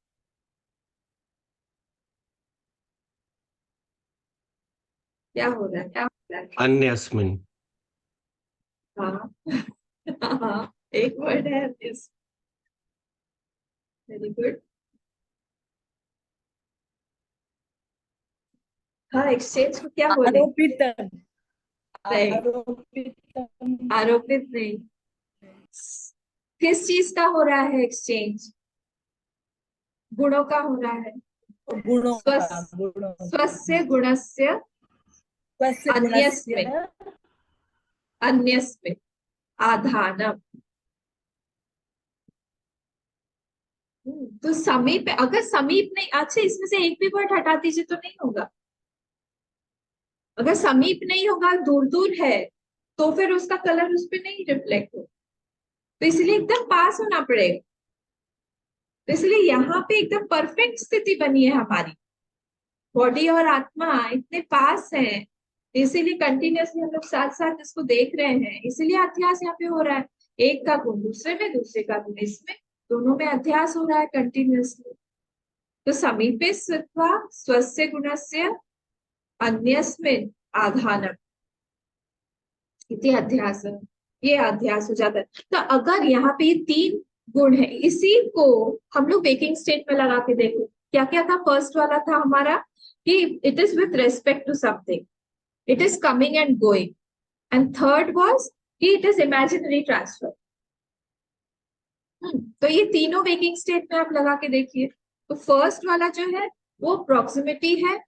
क्या हो रहा है, क्या हो रहा है? अन्यस्मिन्। हाँ हाँ, एक वर्ड है इस, वेरी गुड। हाँ, एक्सचेंज को क्या बोले? आरोपितम, नहीं, आरोपितम। आरोपित नहीं। किस चीज का हो रहा है एक्सचेंज? गुणों का हो रहा है। गुणों का, स्वस्य गुणों का। स्वस्य गुणस्य स्वस्य गुणस्य अन्यस्मिन् अन्यस्मिन् आधानम। तो समीप, अगर समीप नहीं, अच्छा इसमें से एक भी वर्ड हटा दीजिए तो नहीं होगा। अगर समीप नहीं होगा, दूर दूर है, तो फिर उसका कलर उस पर नहीं रिफ्लेक्ट हो, तो इसलिए एकदम पास होना पड़ेगा। तो इसलिए यहाँ पे एकदम परफेक्ट स्थिति बनी है हमारी, बॉडी और आत्मा इतने पास हैं, इसीलिए कंटिन्यूअसली हम लोग साथ साथ इसको देख रहे हैं, इसीलिए अध्यास यहाँ पे हो रहा है। एक का गुण दूसरे में, दूसरे का गुण इसमें, दोनों में अध्यास हो रहा है कंटिन्यूअसली। तो समीपे स्थित्वा स्वस्य गुणस्य अन्यस्मिन् आधानम इति अध्यास, ये अध्यास हो जाता है। तो अगर यहाँ पे ये तीन गुण है, इसी को हम लोग वेकिंग स्टेट में लगा के देखो, क्या क्या था। फर्स्ट वाला था हमारा कि it is with respect to something, it is coming and going, and third was कि इट इज इमेजिनरी ट्रांसफर। तो ये तीनों वेकिंग स्टेट में आप लगा के देखिए। तो फर्स्ट वाला जो है वो प्रॉक्सिमिटी है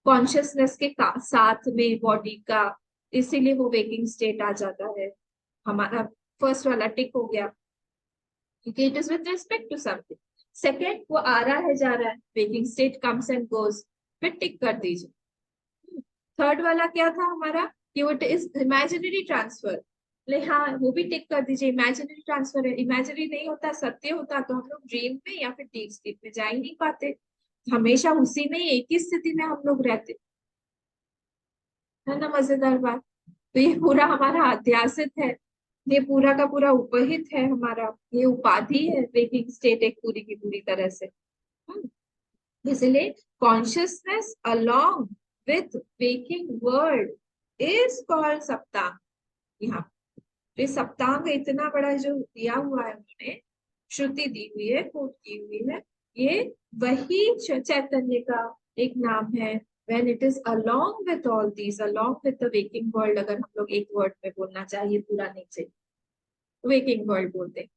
कॉन्शियसनेस के साथ में बॉडी का, इसीलिए वो वेकिंग स्टेट आ जाता है। हमारा फर्स्ट वाला टिक हो गया क्योंकि it is with respect to something. Second, वो आ रहा है जा रहा है, waking state comes and goes, फिर टिक कर दीजिए। थर्ड वाला क्या था हमारा कि वो इज इमेजिनरी ट्रांसफर, ले हाँ वो भी टिक कर दीजिए, इमेजिनरी ट्रांसफर है। इमेजिनरी नहीं होता, सत्य होता तो हम लोग ड्रीम में या फिर डीप स्लीप में जा ही नहीं पाते, हमेशा उसी में एक ही स्थिति में हम लोग रहते, है ना मजेदार बात। तो ये पूरा हमारा अध्यासित है, ये पूरा का पूरा उपहित है हमारा, ये उपाधि है वेकिंग स्टेट एक पूरी की पूरी तरह से। इसलिए consciousness along with waking world is called सप्तांग। यहाँ तो ये सप्तांग इतना बड़ा जो दिया हुआ है उन्होंने, श्रुति दी हुई है, कोट की हुई है, ये वही चैतन्य का एक नाम है। when it is along with all these, along with the waking world, अगर हम लोग एक वर्ड में बोलना चाहिए पूरा नहीं चाहिए, वेकिंग वर्ल्ड बोलते हैं,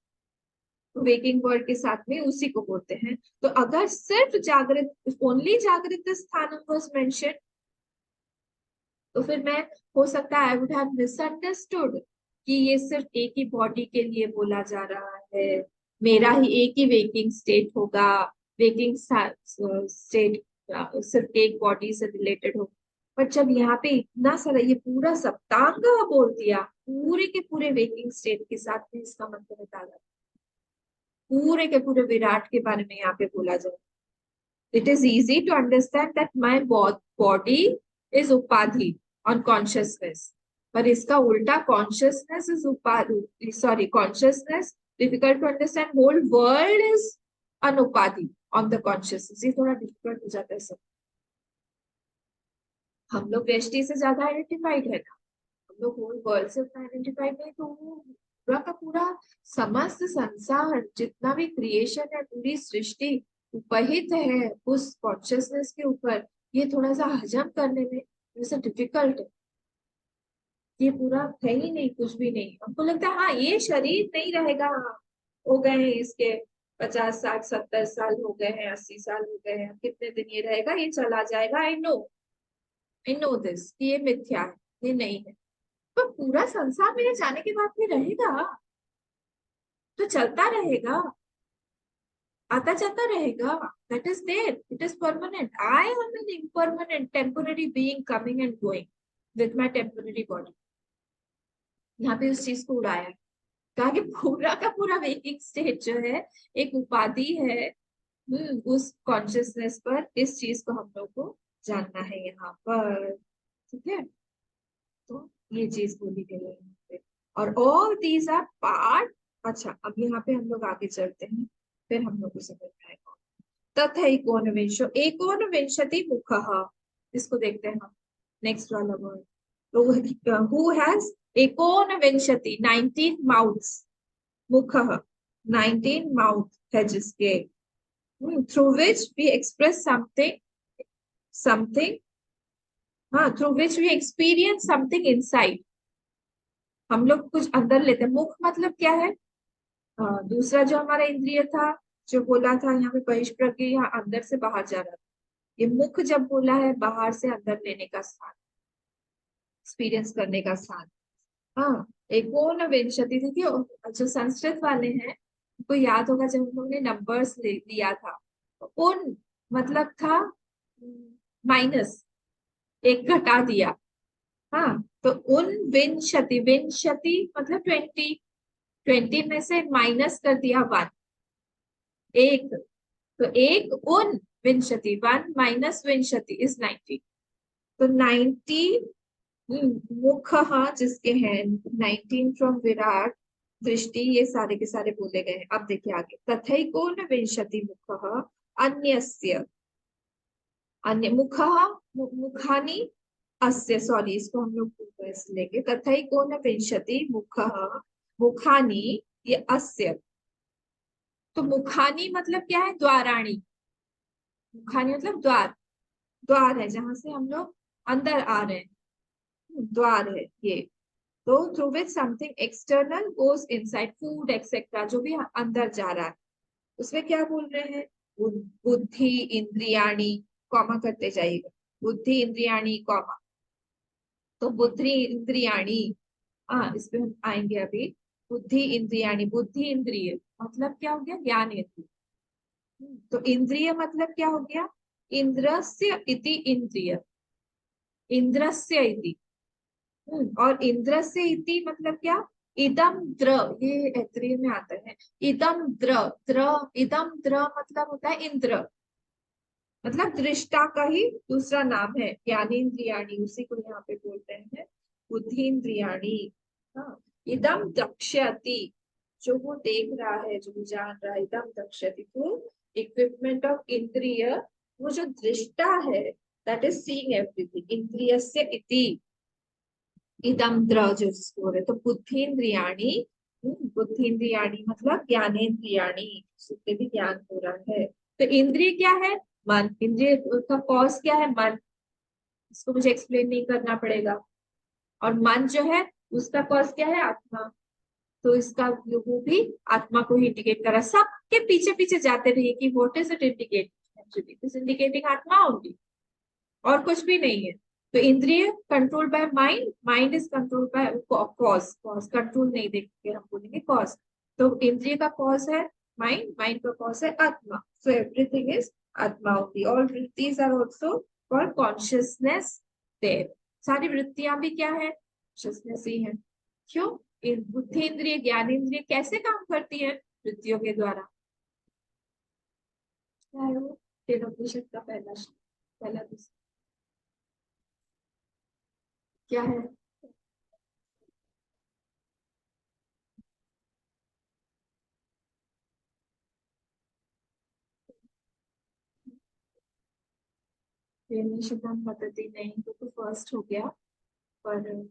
वेकिंग वर्ल्ड के साथ में उसी को बोलते हैं। तो अगर सिर्फ जागृत, ओनली जागृत स्थानम वाज मेंशन, तो फिर मैं, हो सकता है आई वुड हैव मिसअंडरस्टूड कि ये सिर्फ एक ही बॉडी के लिए बोला जा रहा है, मेरा ही एक ही वेकिंग स्टेट होगा, वेकिंग स्टेट सिर्फ एक बॉडी से रिलेटेड हो। पर जब यहाँ पे इतना सारा ये पूरा सप्तांग बोल दिया, पूरे के पूरे वेकिंग स्टेट के साथ में इसका मतलब बता रहा, पूरे के पूरे विराट के बारे में यहाँ पे बोला जाए। It is easy to understand that my body is उपाधि ऑन कॉन्शियसनेस, पर इसका उल्टा कॉन्शियसनेस इज उपाधि, sorry consciousness difficult to understand, whole world is an उपाधि ऑन द कॉन्शियसनेस, ये थोड़ा डिफिकल्ट हो जाता है सब। हम लोग व्यष्टि से ज्यादा आइडेंटिफाइड है ना, हम लोग होल वर्ल्ड से उतना आइडेंटिफाइड नहीं, तो वो पूरा का पूरा समस्त संसार जितना भी क्रिएशन है, पूरी सृष्टि उपहित है उस कॉन्शियसनेस के ऊपर। ये थोड़ा सा हजम करने में थोड़ा सा डिफिकल्ट है, ये पूरा है ही नहीं, कुछ भी नहीं। हमको लगता है हाँ ये शरीर नहीं रहेगा, हो गए हैं इसके 50 60 70 साल हो गए हैं, 80 साल हो गए हैं, कितने दिन ये रहेगा, ये चला जाएगा। आई नो दिस, ये मिथ्या है, ये नहीं है। तो पूरा संसार मेरे जाने के बाद भी रहेगा, तो चलता रहेगा, आता जाता रहेगा, that is there, it is permanent. I am an impermanent temporary being coming and going with my temporary body. यहाँ पे उस चीज को उड़ाया है, कहा कि पूरा का पूरा वेकिंग स्टेट जो है एक उपाधि है उस कॉन्शियसनेस पर। इस चीज को हम लोग को जानना है यहाँ पर, ठीक है। तो ये चीज बोली गई है यहाँ पे, और ऑल दीज आर पार्ट। अच्छा अब यहाँ पे हम लोग आगे चलते हैं, फिर हम लोग को समझ में आएगा। तथा एकोनविंशति मुखः, इसको देखते हैं हम, नेक्स्ट वाला वर्ड। तो हु हैज एकोनविंशति, 19 माउथ्स, मुखः 19 माउथ है जिसके, through which we express something, हाँ through which we experience something inside, हम लोग कुछ अंदर लेते हैं। मुख मतलब क्या है, दूसरा जो हमारा इंद्रिय था, जो बोला था यहाँ पे बहिष्प्रज्ञ, यहाँ अंदर से बाहर जा रहा था, ये मुख जब बोला है बाहर से अंदर लेने का स्थान, एक्सपीरियंस करने का स्थान। हाँ, एकोन विंशति थी कि जो संस्कृत वाले हैं उनको याद होगा जब उन्होंने नंबर्स लिया था, उन मतलब था माइनस, एक घटा दिया। हाँ, तो उन विंशति, विंशति मतलब 20, 20 में से माइनस कर दिया 1, एक, तो एक उन विंशति, 1 माइनस विंशति इज 90। तो 90 मुख जिसके हैं, 19 फ्रॉम विराट, दृष्टि, ये सारे के सारे बोले गए हैं। अब देखिए आगे, तथैकोन विंशति मुख अन्यस्य, अन्य मुख, मुखानी अस्य, सॉरी इसको हम लोग ऐसे लेंगे, तथैकोन विंशति मुख मुखानी, ये अस्य। तो मुखानी मतलब क्या है, द्वाराणी। मुखानी मतलब द्वार, द्वार है जहां से हम लोग अंदर आ रहे हैं, द्वार है ये। तो through which something external goes inside, food etcetera, जो भी अंदर जा रहा है उसमें क्या बोल रहे हैं, बुद्धि इंद्रियाणी, कॉमा करते जाइएगा, बुद्धि इंद्रियाणी कॉमा, तो बुद्धि इंद्रियाणी, हाँ इस पे हम आएंगे अभी। बुद्धि इंद्रियाणी, बुद्धि इंद्रिय मतलब क्या हो गया, ज्ञान इंद्रिय। तो इंद्रिय मतलब क्या हो गया, इंद्रस्य इति इंद्रिय, इंद्रस्य इति। और इंद्रस्य इति मतलब क्या, इदम द्र, ये ऐत्रेय में आता है, इदम द्र, द्र, इदम द्र मतलब होता है इंद्र, मतलब दृष्टा का ही दूसरा नाम है, ज्ञानेन्द्रियाणी, उसी को यहाँ पे बोलते हैं बुद्धिन्द्रियाणी। हाँ, इदम दक्ष्यति, जो वो देख रहा है, जो वो जान रहा है, इदम दक्ष्यति, तो इक्विपमेंट ऑफ इंद्रिय, वो जो दृष्टा है, दैट इज सीइंग एवरीथिंग, इंद्रियस्य इति, इदम द्र जो जिसको बोल रहे, तो बुद्धिन्द्रियाणी, बुद्धिन्द्रियाणी मतलब ज्ञानेन्द्रियाणी, उससे भी ज्ञान हो रहा है। तो इंद्रिय क्या है, मन, इंद्रिय का कॉज क्या है, मन, इसको मुझे एक्सप्लेन नहीं करना पड़ेगा। और मन जो है उसका कॉज क्या है, आत्मा, तो इसका वो भी आत्मा को ही इंडिकेट कर रहा है। सबके पीछे पीछे जाते रहिए कि what is it indicate, actually it is indicating आत्मा ओनली, और कुछ भी नहीं है। तो इंद्रिय control by mind, mind is control by cause, cause control नहीं देखेंगे, हम बोलेंगे कॉज। तो इंद्रिय का कॉज है माइंड, माइंड का कॉज है आत्मा, सो एवरीथिंग इज आत्मा ओनली। ऑल वृत्तिज are also for consciousness there, सारी वृत्तियां भी क्या है, कॉन्शियसनेस ही है। क्यों, बुद्धि इंद्रिय ज्ञान इंद्रिय कैसे काम करती है, वृत्तियों के द्वारा। क्या है वो, तेनोपनिषद का पहला पहला दूसरा क्या है, प्रेमनिषदम पद्धति, नहीं तो फर्स्ट हो गया, पर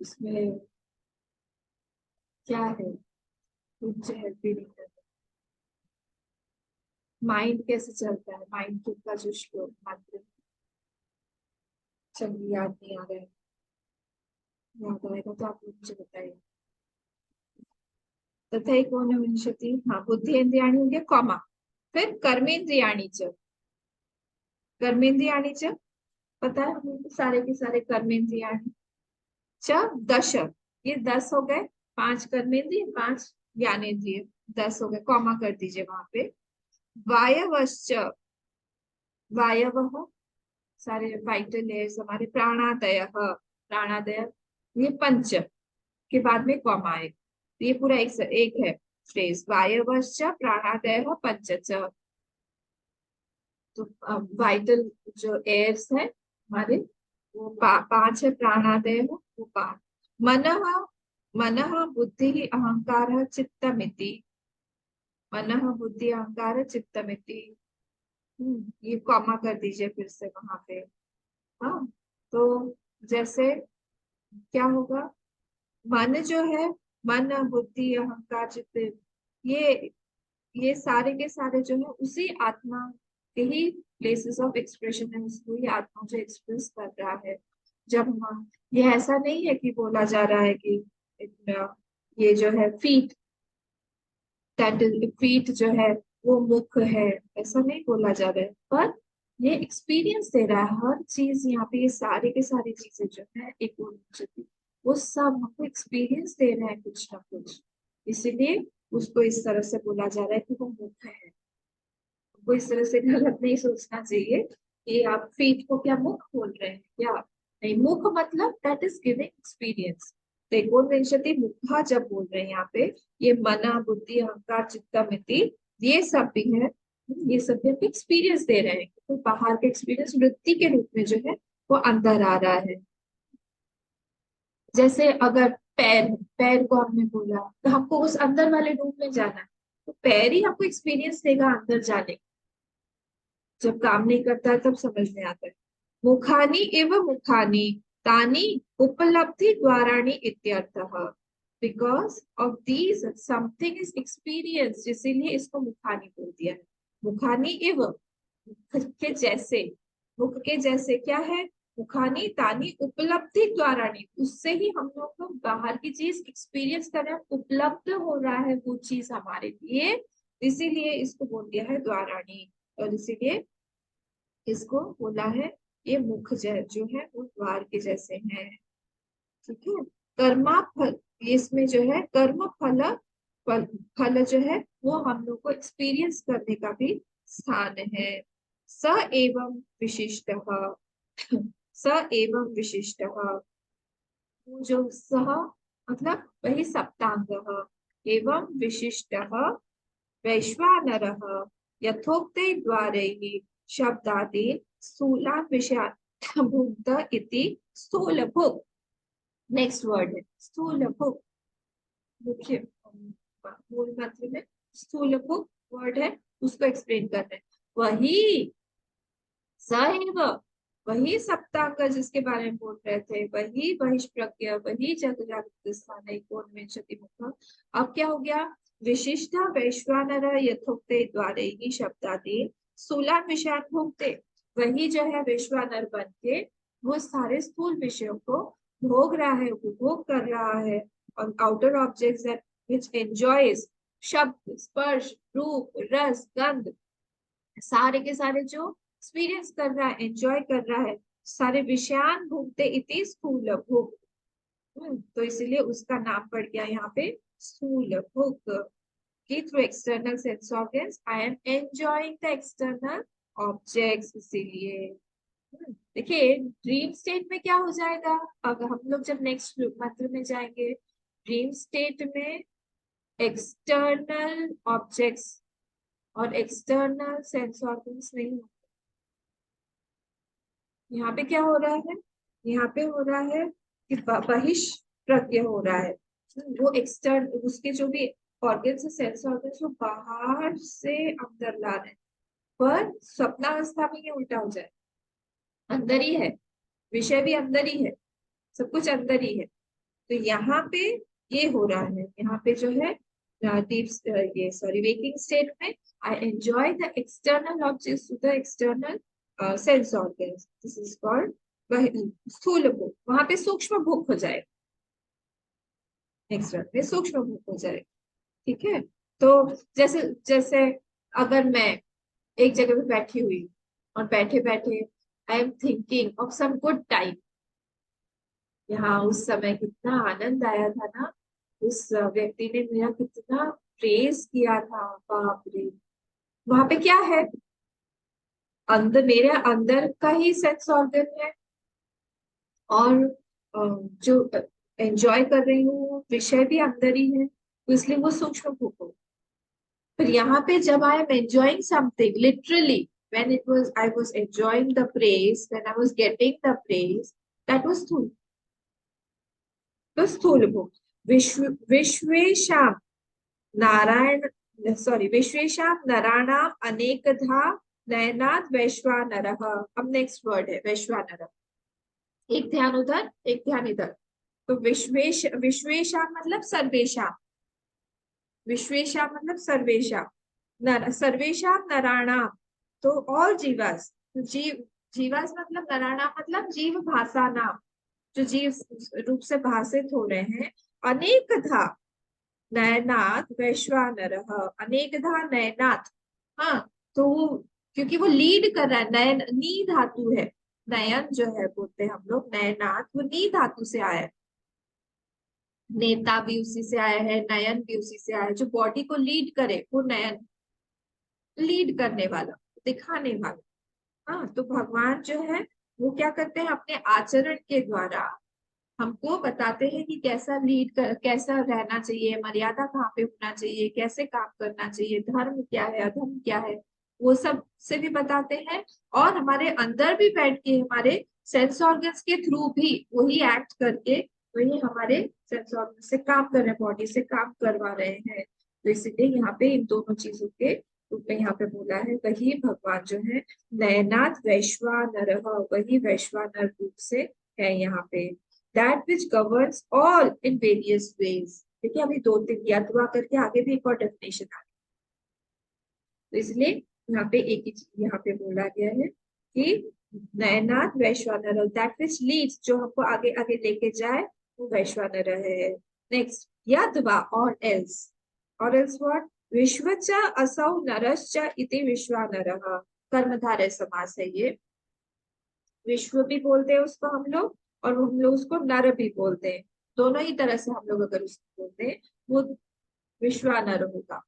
उसमें क्या है, कुछ हेल्प भी नहीं करता। माइंड कैसे चलता है, माइंड का जो श्लोक मंत्र, चलिए याद नहीं आ रहा है, याद आएगा तो आप लोग मुझे बताइए। तथा एक विंशति, हाँ बुद्धिन्द्रियाणि हो गया कॉमा, फिर कर्मेंद्रियाणि च, कर्मेंद्रियाणि च पता है हमको, सारे के सारे कर्मेंद्रियाणि च दश, ये 10 हो गए, 5 कर्मेंद्रिय 5 ज्ञानेन्द्रिय, 10 हो गए, कॉमा कर दीजिए वहां पे। वायवश्च, वायव सारे वाइटल एयर्स हमारे, प्राणादय, प्राणादय, ये पंच के बाद में कॉमा आएगा, तो ये पूरा एक है फ्रेज, वायवश्च प्राणादय पंच च। तो वाइटल जो एयर्स है हमारे, वो 5 है, प्राणादय वो 5, मनः, मनः बुद्धि अहंकार चित्तमिति, मनः बुद्धि अहंकार चित्तमिति, ये कॉमा कर दीजिए फिर से वहां पे। हाँ, तो जैसे क्या होगा, मन जो है, मन बुद्धि अहंकार चित्त, ये ये सारे के सारे जो है उसी आत्मा के ही प्लेसेस ऑफ एक्सप्रेशन है, उसको ही आत्मा जो एक्सप्रेस कर रहा है। जब हम, ये ऐसा नहीं है कि बोला जा रहा है कि ये जो है फीट, दैट फीट जो है वो मुख है, ऐसा नहीं बोला जा रहा है, पर ये एक्सपीरियंस दे रहा है। हर चीज यहाँ पे, ये सारे के सारी चीजें जो है एक उन्नति, वो सब हमको एक्सपीरियंस दे रहे हैं कुछ ना कुछ, इसीलिए उसको इस तरह से बोला जा रहा है कि वो मुख है। वो इस तरह से गलत नहीं सोचना चाहिए कि आप फीट को क्या मुख बोल रहे हैं क्या, नहीं, मुख मतलब दैट इज गिविंग एक्सपीरियंस। तेकोन विंशति मुखा जब बोल रहे हैं यहाँ पे, ये मना बुद्धि अहंकार चित्तमिति, ये सब भी है, ये सब भी आपको एक्सपीरियंस दे रहे हैं, तो बाहर के एक्सपीरियंस वृत्ति के रूप में जो है वो अंदर आ रहा है। जैसे अगर पैर है, पैर को हमने बोला तो हमको उस अंदर वाले रूम में जाना है, तो पैर ही आपको एक्सपीरियंस देगा अंदर जाने, जब काम नहीं करता है तब समझ में आता है। मुखानी एवं मुखानी तानी उपलब्धि द्वाराणी इत्यर्थः, because of these something is experience, इसीलिए इसको मुखानी बोल दिया है। मुखानी एवं, मुख के जैसे, मुख के जैसे क्या है, मुखानी तानी उपलब्धि द्वाराणी, उससे ही हम लोग को बाहर की चीज एक्सपीरियंस कर रहे हैं, उपलब्ध हो रहा है वो चीज हमारे लिए, इसीलिए इसको बोल दिया है द्वाराणी। और इसीलिए इसको बोला है ये मुख जो है वो द्वार के जैसे हैं। ठीक है, कर्मा फल, इसमें जो है कर्म फल, फल जो है वो हम लोग को एक्सपीरियंस करने का भी स्थान है। स एवं विशिष्ट, स एवं विशिष्ट, वो जो सह मतलब वही सप्तांग, एवं विशिष्ट वैश्वानर यथोक्त द्वारैः शब्दादि स्थूलान् विषयान् भुक्त इति स्थूलभुक्। नेक्स्ट वर्ड है स्थूलभुक्, मुख्य मूल मंत्र में स्थूलभुक् वर्ड है, उसको एक्सप्लेन करना है। वही सैव, वही सप्तांग जिसके बारे में बोल रहे थे, वही बहिष्प्रज्ञ, वही जग जागृत स्थान है कोन विंशति मुख। अब क्या हो गया, विशिष्ट वैश्वानर यथोक्ते द्वारे ही शब्दादि स्थूलान विषयान भोगते, वही जो है वैश्वानर बन के वो सारे स्थूल विषयों को भोग रहा है, उपभोग कर रहा है, और outer objects that which enjoys शब्द स्पर्श रूप रस गंध, सारे के सारे जो एक्सपीरियंस कर रहा है, एंजॉय कर रहा है, सारे विषयान भोगते इति स्थूल भोग। तो इसीलिए उसका नाम पड़ गया यहाँ पे स्थूल भोग, कि through external sense organs I am enjoying the external objects. इसीलिए देखिए ड्रीम स्टेट में क्या हो जाएगा, अगर हम लोग जब नेक्स्ट मंत्र में जाएंगे, ड्रीम स्टेट में एक्सटर्नल ऑब्जेक्ट्स और एक्सटर्नल सेंस ऑर्गन्स नहीं होते। यहाँ पे क्या हो रहा है, यहाँ पे हो रहा है कि बहिष्प्रज्ञ हो रहा है, वो एक्सटर्न उसके जो भी ऑर्गन्स सेंस ऑर्गन्स वो बाहर से अंदर ला रहे हैं, पर स्वप्नावस्था में ये उल्टा हो जाए, अंदर ही है, विषय भी अंदर ही है, सब कुछ अंदर ही है। तो यहाँ पे ये हो रहा है, यहाँ पे जो है डीप ये सॉरी वेकिंग स्टेट में I enjoy the external objects to the external sense organs, this is called स्थूल भोग, वहां पे सूक्ष्म भोग हो जाए, नेक्स्ट वर्ड में सूक्ष्म भोग हो जाए। ठीक है, तो जैसे जैसे अगर मैं एक जगह पे बैठी हुई और बैठे बैठे I am thinking of some good time, यहाँ उस समय कितना आनंद आया था ना, उस व्यक्ति ने मेरा कितना प्रेज किया था, बाप रे, वहां पे क्या है, अंदर मेरे अंदर का ही सेंस ऑर्गन है, और जो एंजॉय कर रही हूँ विषय भी अंदर ही है, तो इसलिए वो सूक्ष्म भोग हो। पर यहाँ पे जब I am enjoying something literally, when it was I was enjoying the praise, when I was getting the praise, that was स्थूल, तो स्थूल भोग। विश्वेशाम नारायण सॉरी विश्वेशाम नराणाम अनेकधा नयनाद वैश्वानरः। अब नेक्स्ट वर्ड है वैश्वानर, एक ध्यान उधर एक ध्यान इधर। तो विश्वेशाम मतलब सर्वेशा, विश्वेशा मतलब सर्वेशा, नर सर्वेशा नराणाम, तो और जीवास, जीव जीवास मतलब नराणाम मतलब जीव भाषा नाम, जो जीव रूप से भाषित हो रहे हैं, अनेकधा नयनाथ वैश्वानरः, अनेकधा नयनाथ हाँ, तो वो क्योंकि वो लीड कर रहा है, नयन नी धातु है, नयन जो है बोलते हैं हम लोग नयनाथ, वो नी धातु से आया है। नेता भी उसी से आया है, नयन भी उसी से आया है, जो बॉडी को लीड करे वो नयन, लीड करने वाला, दिखाने वाला। हाँ, तो भगवान जो है वो क्या करते हैं, अपने आचरण के द्वारा हमको बताते हैं कि कैसा लीड कर, कैसा रहना चाहिए, मर्यादा कहाँ पे होना चाहिए, कैसे काम करना चाहिए, धर्म क्या है, अधर्म क्या है, वो सब से भी बताते हैं। और हमारे अंदर भी बैठ के हमारे सेंस ऑर्गन्स के थ्रू भी वही एक्ट करके, वही हमारे सेंस ऑर्गन से काम कर रहे हैं, बॉडी से काम करवा रहे हैं। तो इसीलिए यहाँ पे इन दोनों चीजों के रूप में यहाँ पे बोला है, वही भगवान जो है नयनाथ वैश्वानर, वही वैश्वानर रूप से है यहाँ पे। that which governs all in various ways। देखिए अभी दो तीन याद हुआ करके आगे भी एक और डेफिनेशन आ गई। तो इसलिए यहाँ पे एक ही चीज यहाँ पे बोला गया है कि नयनाथ वैश्वानर, दैट विच लीड्स, जो हमको आगे आगे लेके जाए वो वैश्वानर है। नेक्स्ट यादवा, और एल्स व्हाट, विश्वच असौ नरश्च इति विश्वानरः, कर्मधारय समास है ये। विश्व भी बोलते हैं उसको हम लोग, और हम लोग उसको नर भी बोलते हैं, दोनों ही तरह से हम लोग अगर उसको बोलते हैं वो विश्वानर होगा।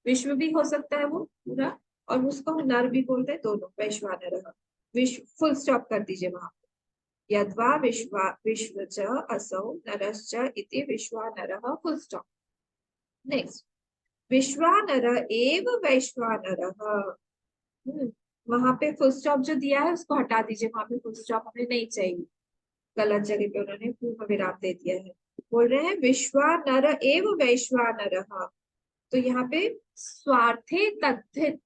विश्व भी हो सकता है वो पूरा, और उसको हम नर भी बोलते हैं, दोनों वैश्वानर। विश्व फुल स्टॉप कर दीजिए वहां पे, यद्वा विश्व च असौ नरश्च इति विश्वानरः, फुल स्टॉप। नेक्स्ट, विश्वानर एव वैश्वानरः। वहां पे फुल स्टॉप जो दिया है उसको हटा दीजिए, वहां पे फुल स्टॉप हमें नहीं चाहिए, गलत जगह पे उन्होंने पूर्ण विराम दे दिया है। बोल रहे हैं विश्वानर एव वैश्वानर। तो यहाँ पे स्वार्थे तद्धित,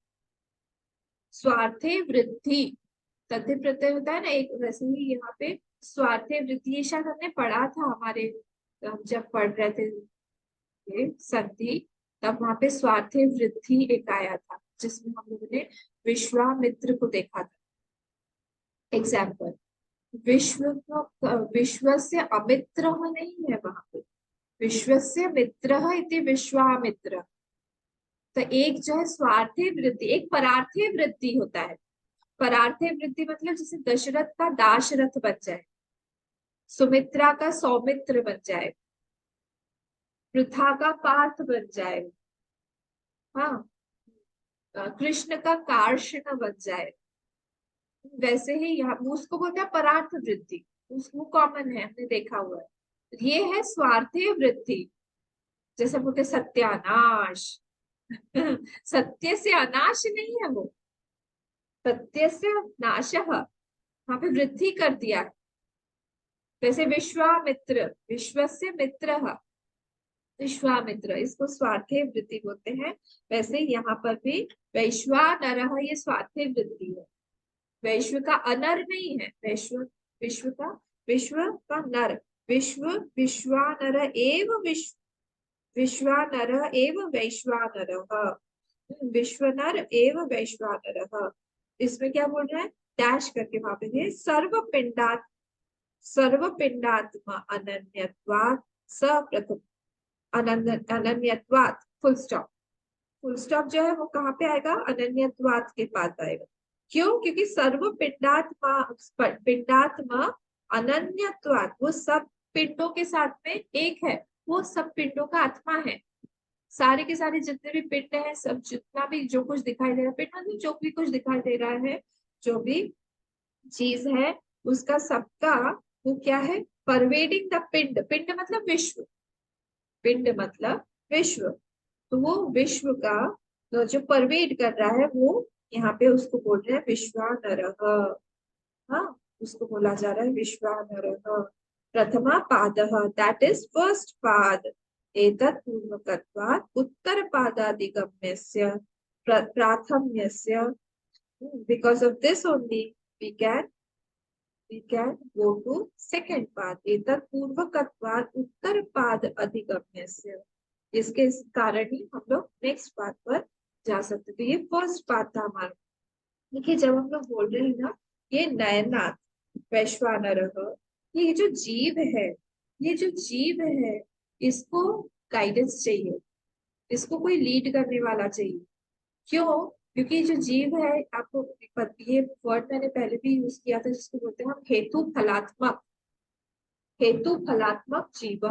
स्वार्थे वृद्धि, तद्धित प्रत्यय होता है ना एक, वैसे ही यहाँ पे स्वार्थे वृद्धि, ये शायद हमने पढ़ा था हमारे, हम जब पढ़ रहे थे ये संधि, तब वहां पे स्वार्थे वृद्धि एक आया था, जिसमें हम लोगों ने विश्वामित्र को देखा था। एग्जाम्पल, विश्व विश्व से अमित्र नहीं है वहां पे, विश्व से मित्र इति विश्वामित्र। तो एक जो है स्वार्थे वृद्धि, एक परार्थे वृद्धि होता है। परार्थे वृद्धि मतलब जैसे दशरथ का दाशरथ बन जाए, सुमित्रा का सौमित्र बन जाए, पृथा का पार्थ बन जाए, हाँ, कृष्ण का कार्ष्ण बन जाए। वैसे ही यहाँ उसको बोलते हैं परार्थ वृद्धि, उसको कॉमन है, हमने देखा हुआ है। ये है स्वार्थे वृद्धि, जैसे बोलते सत्यानाश। सत्य से अनाश नहीं है वो, सत्य से नाश, वहां पे वृद्धि कर दिया है। वैसे विश्वामित्र, विश्व से मित्र, विश्वामित्र, इसको स्वार्थे वृद्धि बोलते हैं। वैसे यहाँ पर भी वैश्वानर, ये स्वार्थे वृद्धि है, वैश्व का अनर नहीं है, वैश्व, विश्व का नर, विश्व विश्वानर एव विश्वानर एव वैश्वानर, विश्वनर एव वैश्वानर। इसमें क्या बोल रहे हैं, डैश करके वहां पे सर्वपिंडात्मा अनन्यत्वात् सप्रथम, अनन्यत्वात्, फुल स्टॉप। फुल स्टॉप जो है वो कहाँ पे आएगा, अनन्यत्वात् के पास आएगा। क्यों, क्योंकि सर्वपिंडात्मा, पिंडात्मा अनन्यत्वात्, वो सब पिंडों के साथ में एक है, वो सब पिंडों का आत्मा है। सारे के सारे जितने भी पिंड हैं, सब जितना भी जो कुछ दिखाई दे रहा है, पिंड मतलब जो भी कुछ दिखाई दे रहा है, जो भी चीज है, उसका सबका वो क्या है, परवेडिंग द पिंड, पिंड मतलब विश्व, पिंड मतलब विश्व। तो वो विश्व का जो परवेड कर रहा है वो यहाँ पे उसको बोल रहे हैं विश्वानरः। हाँ, उसको बोला जा रहा है विश्वानरः। प्रथमा पादः, दैट इज फर्स्ट पाद, एतत् पूर्वकत्वात् उत्तरपादादिगम्यस्य प्राथम्यस्य, because of this only we can go to second path, एतत् पूर्वकत्वात् उत्तरपाद अधिगम्यस्य। इसके कारण ही हम लोग नेक्स्ट पाथ पर जा सकते। तो ये फर्स्ट पाथ था हमारा। देखिए जब हम लोग बोल रहे हैं ना, ये नयनाथ वैश्वानर, ये जो जीव है, ये जो जीव है, इसको गाइडेंस चाहिए, इसको कोई लीड करने वाला चाहिए। क्यों? क्योंकि जो जीव है, आपको ये वर्ड मैंने पहले भी यूज किया था, जिसको बोलते हैं हम हेतु फलात्मक। हेतु फलात्मक जीव,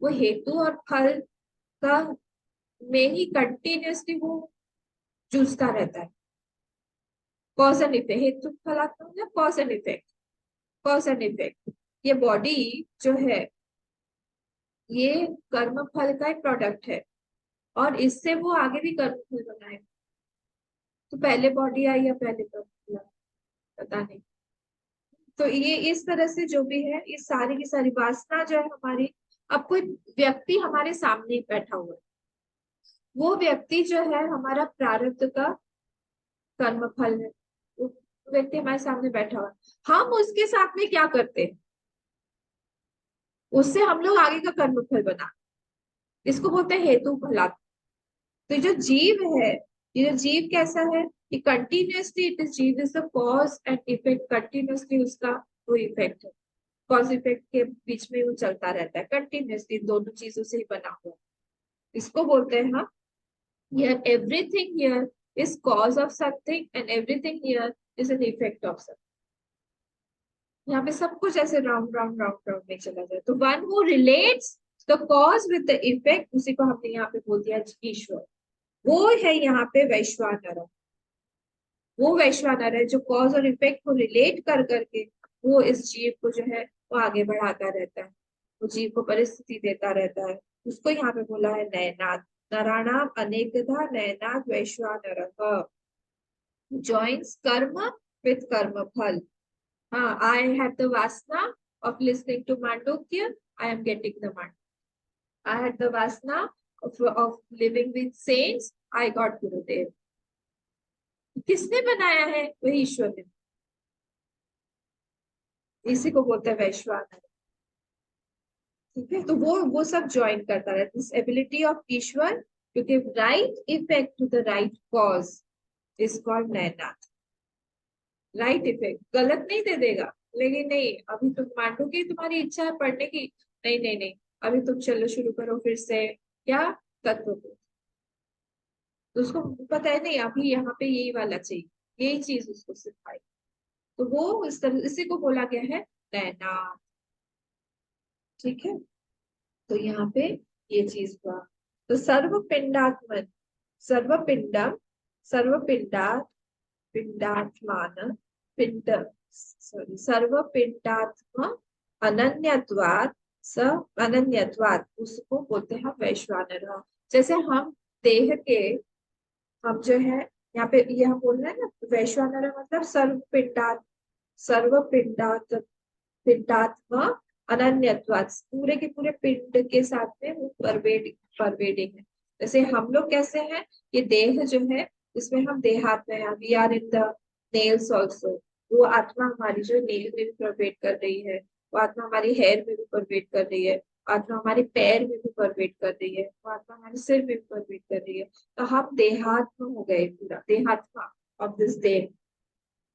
वो हेतु और फल का में ही कंटिन्यूसली वो जूझता रहता है। कॉज एंड इफेक्ट, हेतु फलात्मक या cause and effect, cause and effect. ये बॉडी जो है ये कर्म फल का एक प्रोडक्ट है, और इससे वो आगे भी कर्म फल बनाए। तो पहले बॉडी आई या पहले कर्म फल आया, पता नहीं। तो ये इस तरह से जो भी है, ये सारी की सारी वासना जो है हमारी, अब कोई व्यक्ति हमारे सामने बैठा हुआ है, वो व्यक्ति जो है हमारा प्रारब्ध का कर्म फल है। वो व्यक्ति हमारे सामने बैठा हुआ है, हम उसके साथ में क्या करते हैं? उससे हम लोग आगे का कर्म फल बना, इसको बोलते हैं हेतु फलात्मक। तो जो जीव है, ये जो जीव कैसा है, ये कंटिन्यूसली, इट इज जीव is the cause and effect, continuously उसका वो इफेक्ट है। कॉज इफेक्ट के बीच में वो चलता रहता है कंटिन्यूसली, दोनों चीजों से ही बना हुआ है। इसको बोलते हैं हम, here everything here is cause of something and everything here is an effect of something. यहाँ पे सब कुछ ऐसे राउंड राउंड राउंड राउंड में चला जाए। तो one who relates the cause with the effect, उसी को हमने यहाँ पे बोल दिया ईश्वर। वो है यहाँ पे वैश्वानर। वो वैश्वानर है जो कॉज और इफेक्ट को रिलेट कर करके वो इस जीव को जो है वो आगे बढ़ाता रहता है, वो जीव को परिस्थिति देता रहता है। उसको यहाँ पे बोला है नयनाथ। नराणाम अनेकधा नयनाथ वैश्वानर joins karma with karma phal. I had the vasna of listening to Mandukya, I am getting the Mandukya. I had the vasna of living with saints, I got Gurudev. किसने बनाया है? वही ईश्वर ने। इसी को बोलते हैं वैश्वानर। ठीक है, तो वो सब ज्वाइन करता है, this ability of Ishwar to give right effect to the right cause is called नयनाथ। राइट इफेक्ट, गलत नहीं दे देगा, लेकिन नहीं अभी तुम मानोगे तुम्हारी इच्छा है पढ़ने की, नहीं नहीं नहीं, अभी तुम चलो शुरू करो फिर से क्या तत्व को। तो उसको पता है नहीं अभी यहाँ पे यही वाला चाहिए, यही चीज उसको सिखाई। तो वो इस तरह, इसी को बोला गया है नैना। ठीक है, तो यहाँ पे ये चीज हुआ। तो सर्वपिंडात्मन, सर्वपिंडम, सर्वपिंडात, पिंडात्मान, पिंड, सॉरी, सर्वपिंडात्मा अनन्यत्वात्, स अनन्यत्वात्, उसको बोलते हैं वैश्वानर। जैसे हम देह के, हम जो है यहाँ पे यह बोल रहे हैं ना वैश्वानर मतलब सर्वपिंडात, सर्वपिंडात, पिंडात्मा अनन्यत्वात्, पूरे के पूरे पिंड के साथ में वो परवेडिंग है। जैसे हम लोग कैसे हैं, ये देह जो है इसमें हम देहात्मा है, we are in the nails also. वो आत्मा हमारी जो नेल में भी परवेट कर रही है, वो आत्मा हमारी हेयर में भी परवेट कर रही है, आत्मा हमारे पैर में भी परवेट कर रही है, वो आत्मा हमारे सिर में भी परवेट कर रही है। तो हम देहात्मा हो गए, पूरा देहात्मा ऑफ दिस देह।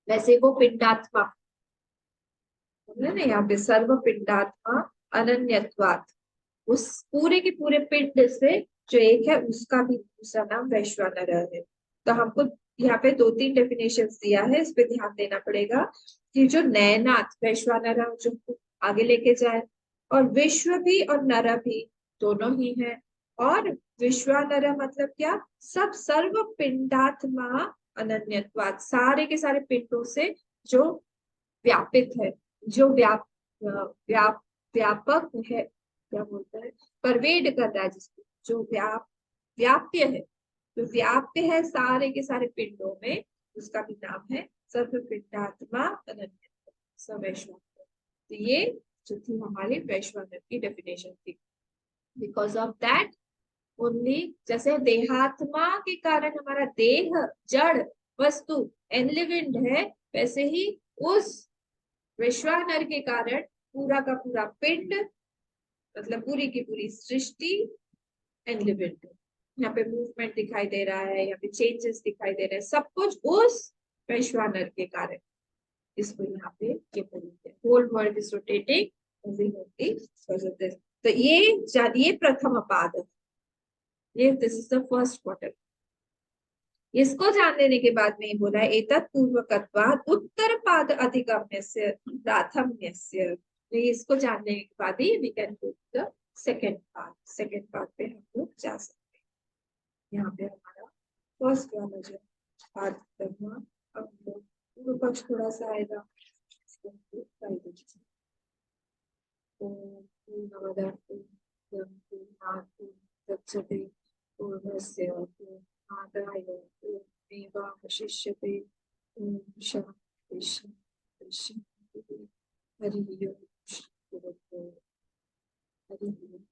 वैसे वो पिंडात्मा ना, यहाँ पे सर्व पिंडात्मा अनन्यत्वात्, उस पूरे के पूरे पिंड से जो एक है उसका भी दूसरा नाम वैश्वानर है। तो हमको यहाँ पे 2-3 डेफिनेशन दिया है, इस पे ध्यान देना पड़ेगा कि जो नयनाथ वैश्वानर जो आगे लेके जाए, और विश्व भी और नर भी दोनों ही है। और विश्वानर मतलब क्या, सब सर्व पिंडात्मा अनन्यत्वात्, सारे के सारे पिंडों से जो व्यापित है, जो व्यापक है, क्या बोलते हैं, परवेड कर रहा है जिसको, जो व्याप्य है, जो व्याप्य है सारे के सारे पिंडों में, उसका भी नाम है सर्व पिंडात्मा अनन्य सवैश्वानर। तो ये जो थी हमारी वैश्वानर की डेफिनेशन थी। बिकॉज ऑफ दैट ओनली, जैसे देहात्मा के कारण हमारा देह जड़ वस्तु एनलिविंड है, वैसे ही उस वैश्वानर के कारण पूरा का पूरा पिंड, मतलब पूरी की पूरी सृष्टि एनलिविंड है। यहाँ पे मूवमेंट दिखाई दे रहा है, यहाँ पे चेंजेस दिखाई दे रहे हैं, सब कुछ उस वैश्वानर के कारण। इसको यहाँ पे ये बोलते हैं, whole world is rotating only because of this. तो ये प्रथम पाद है, ये this is the first quarter. इसको जान लेने के बाद में ये बोला है एतत् पूर्वकत्वात् उत्तर पाद अधिगम्यस्य प्राथम्यस्य। तो इसको जानने के बाद ही we can go to the second part पे हम लोग जा सकते हैं। यहाँ पे हमारा फर्स्ट वाला जो पार्ट करना, अब हम लोग पूर्व पक्ष थोड़ा सा आएगा। इसको हम लोग कर दीजिए। ओम पूर्णमदः पूर्णमिदं पूर्णात् पूर्णमुदच्यते पूर्णस्य पूर्णमादाय पूर्णमेवावशिष्यते। ओम शांति शांति शांति। हरि ओम। हरि ओम।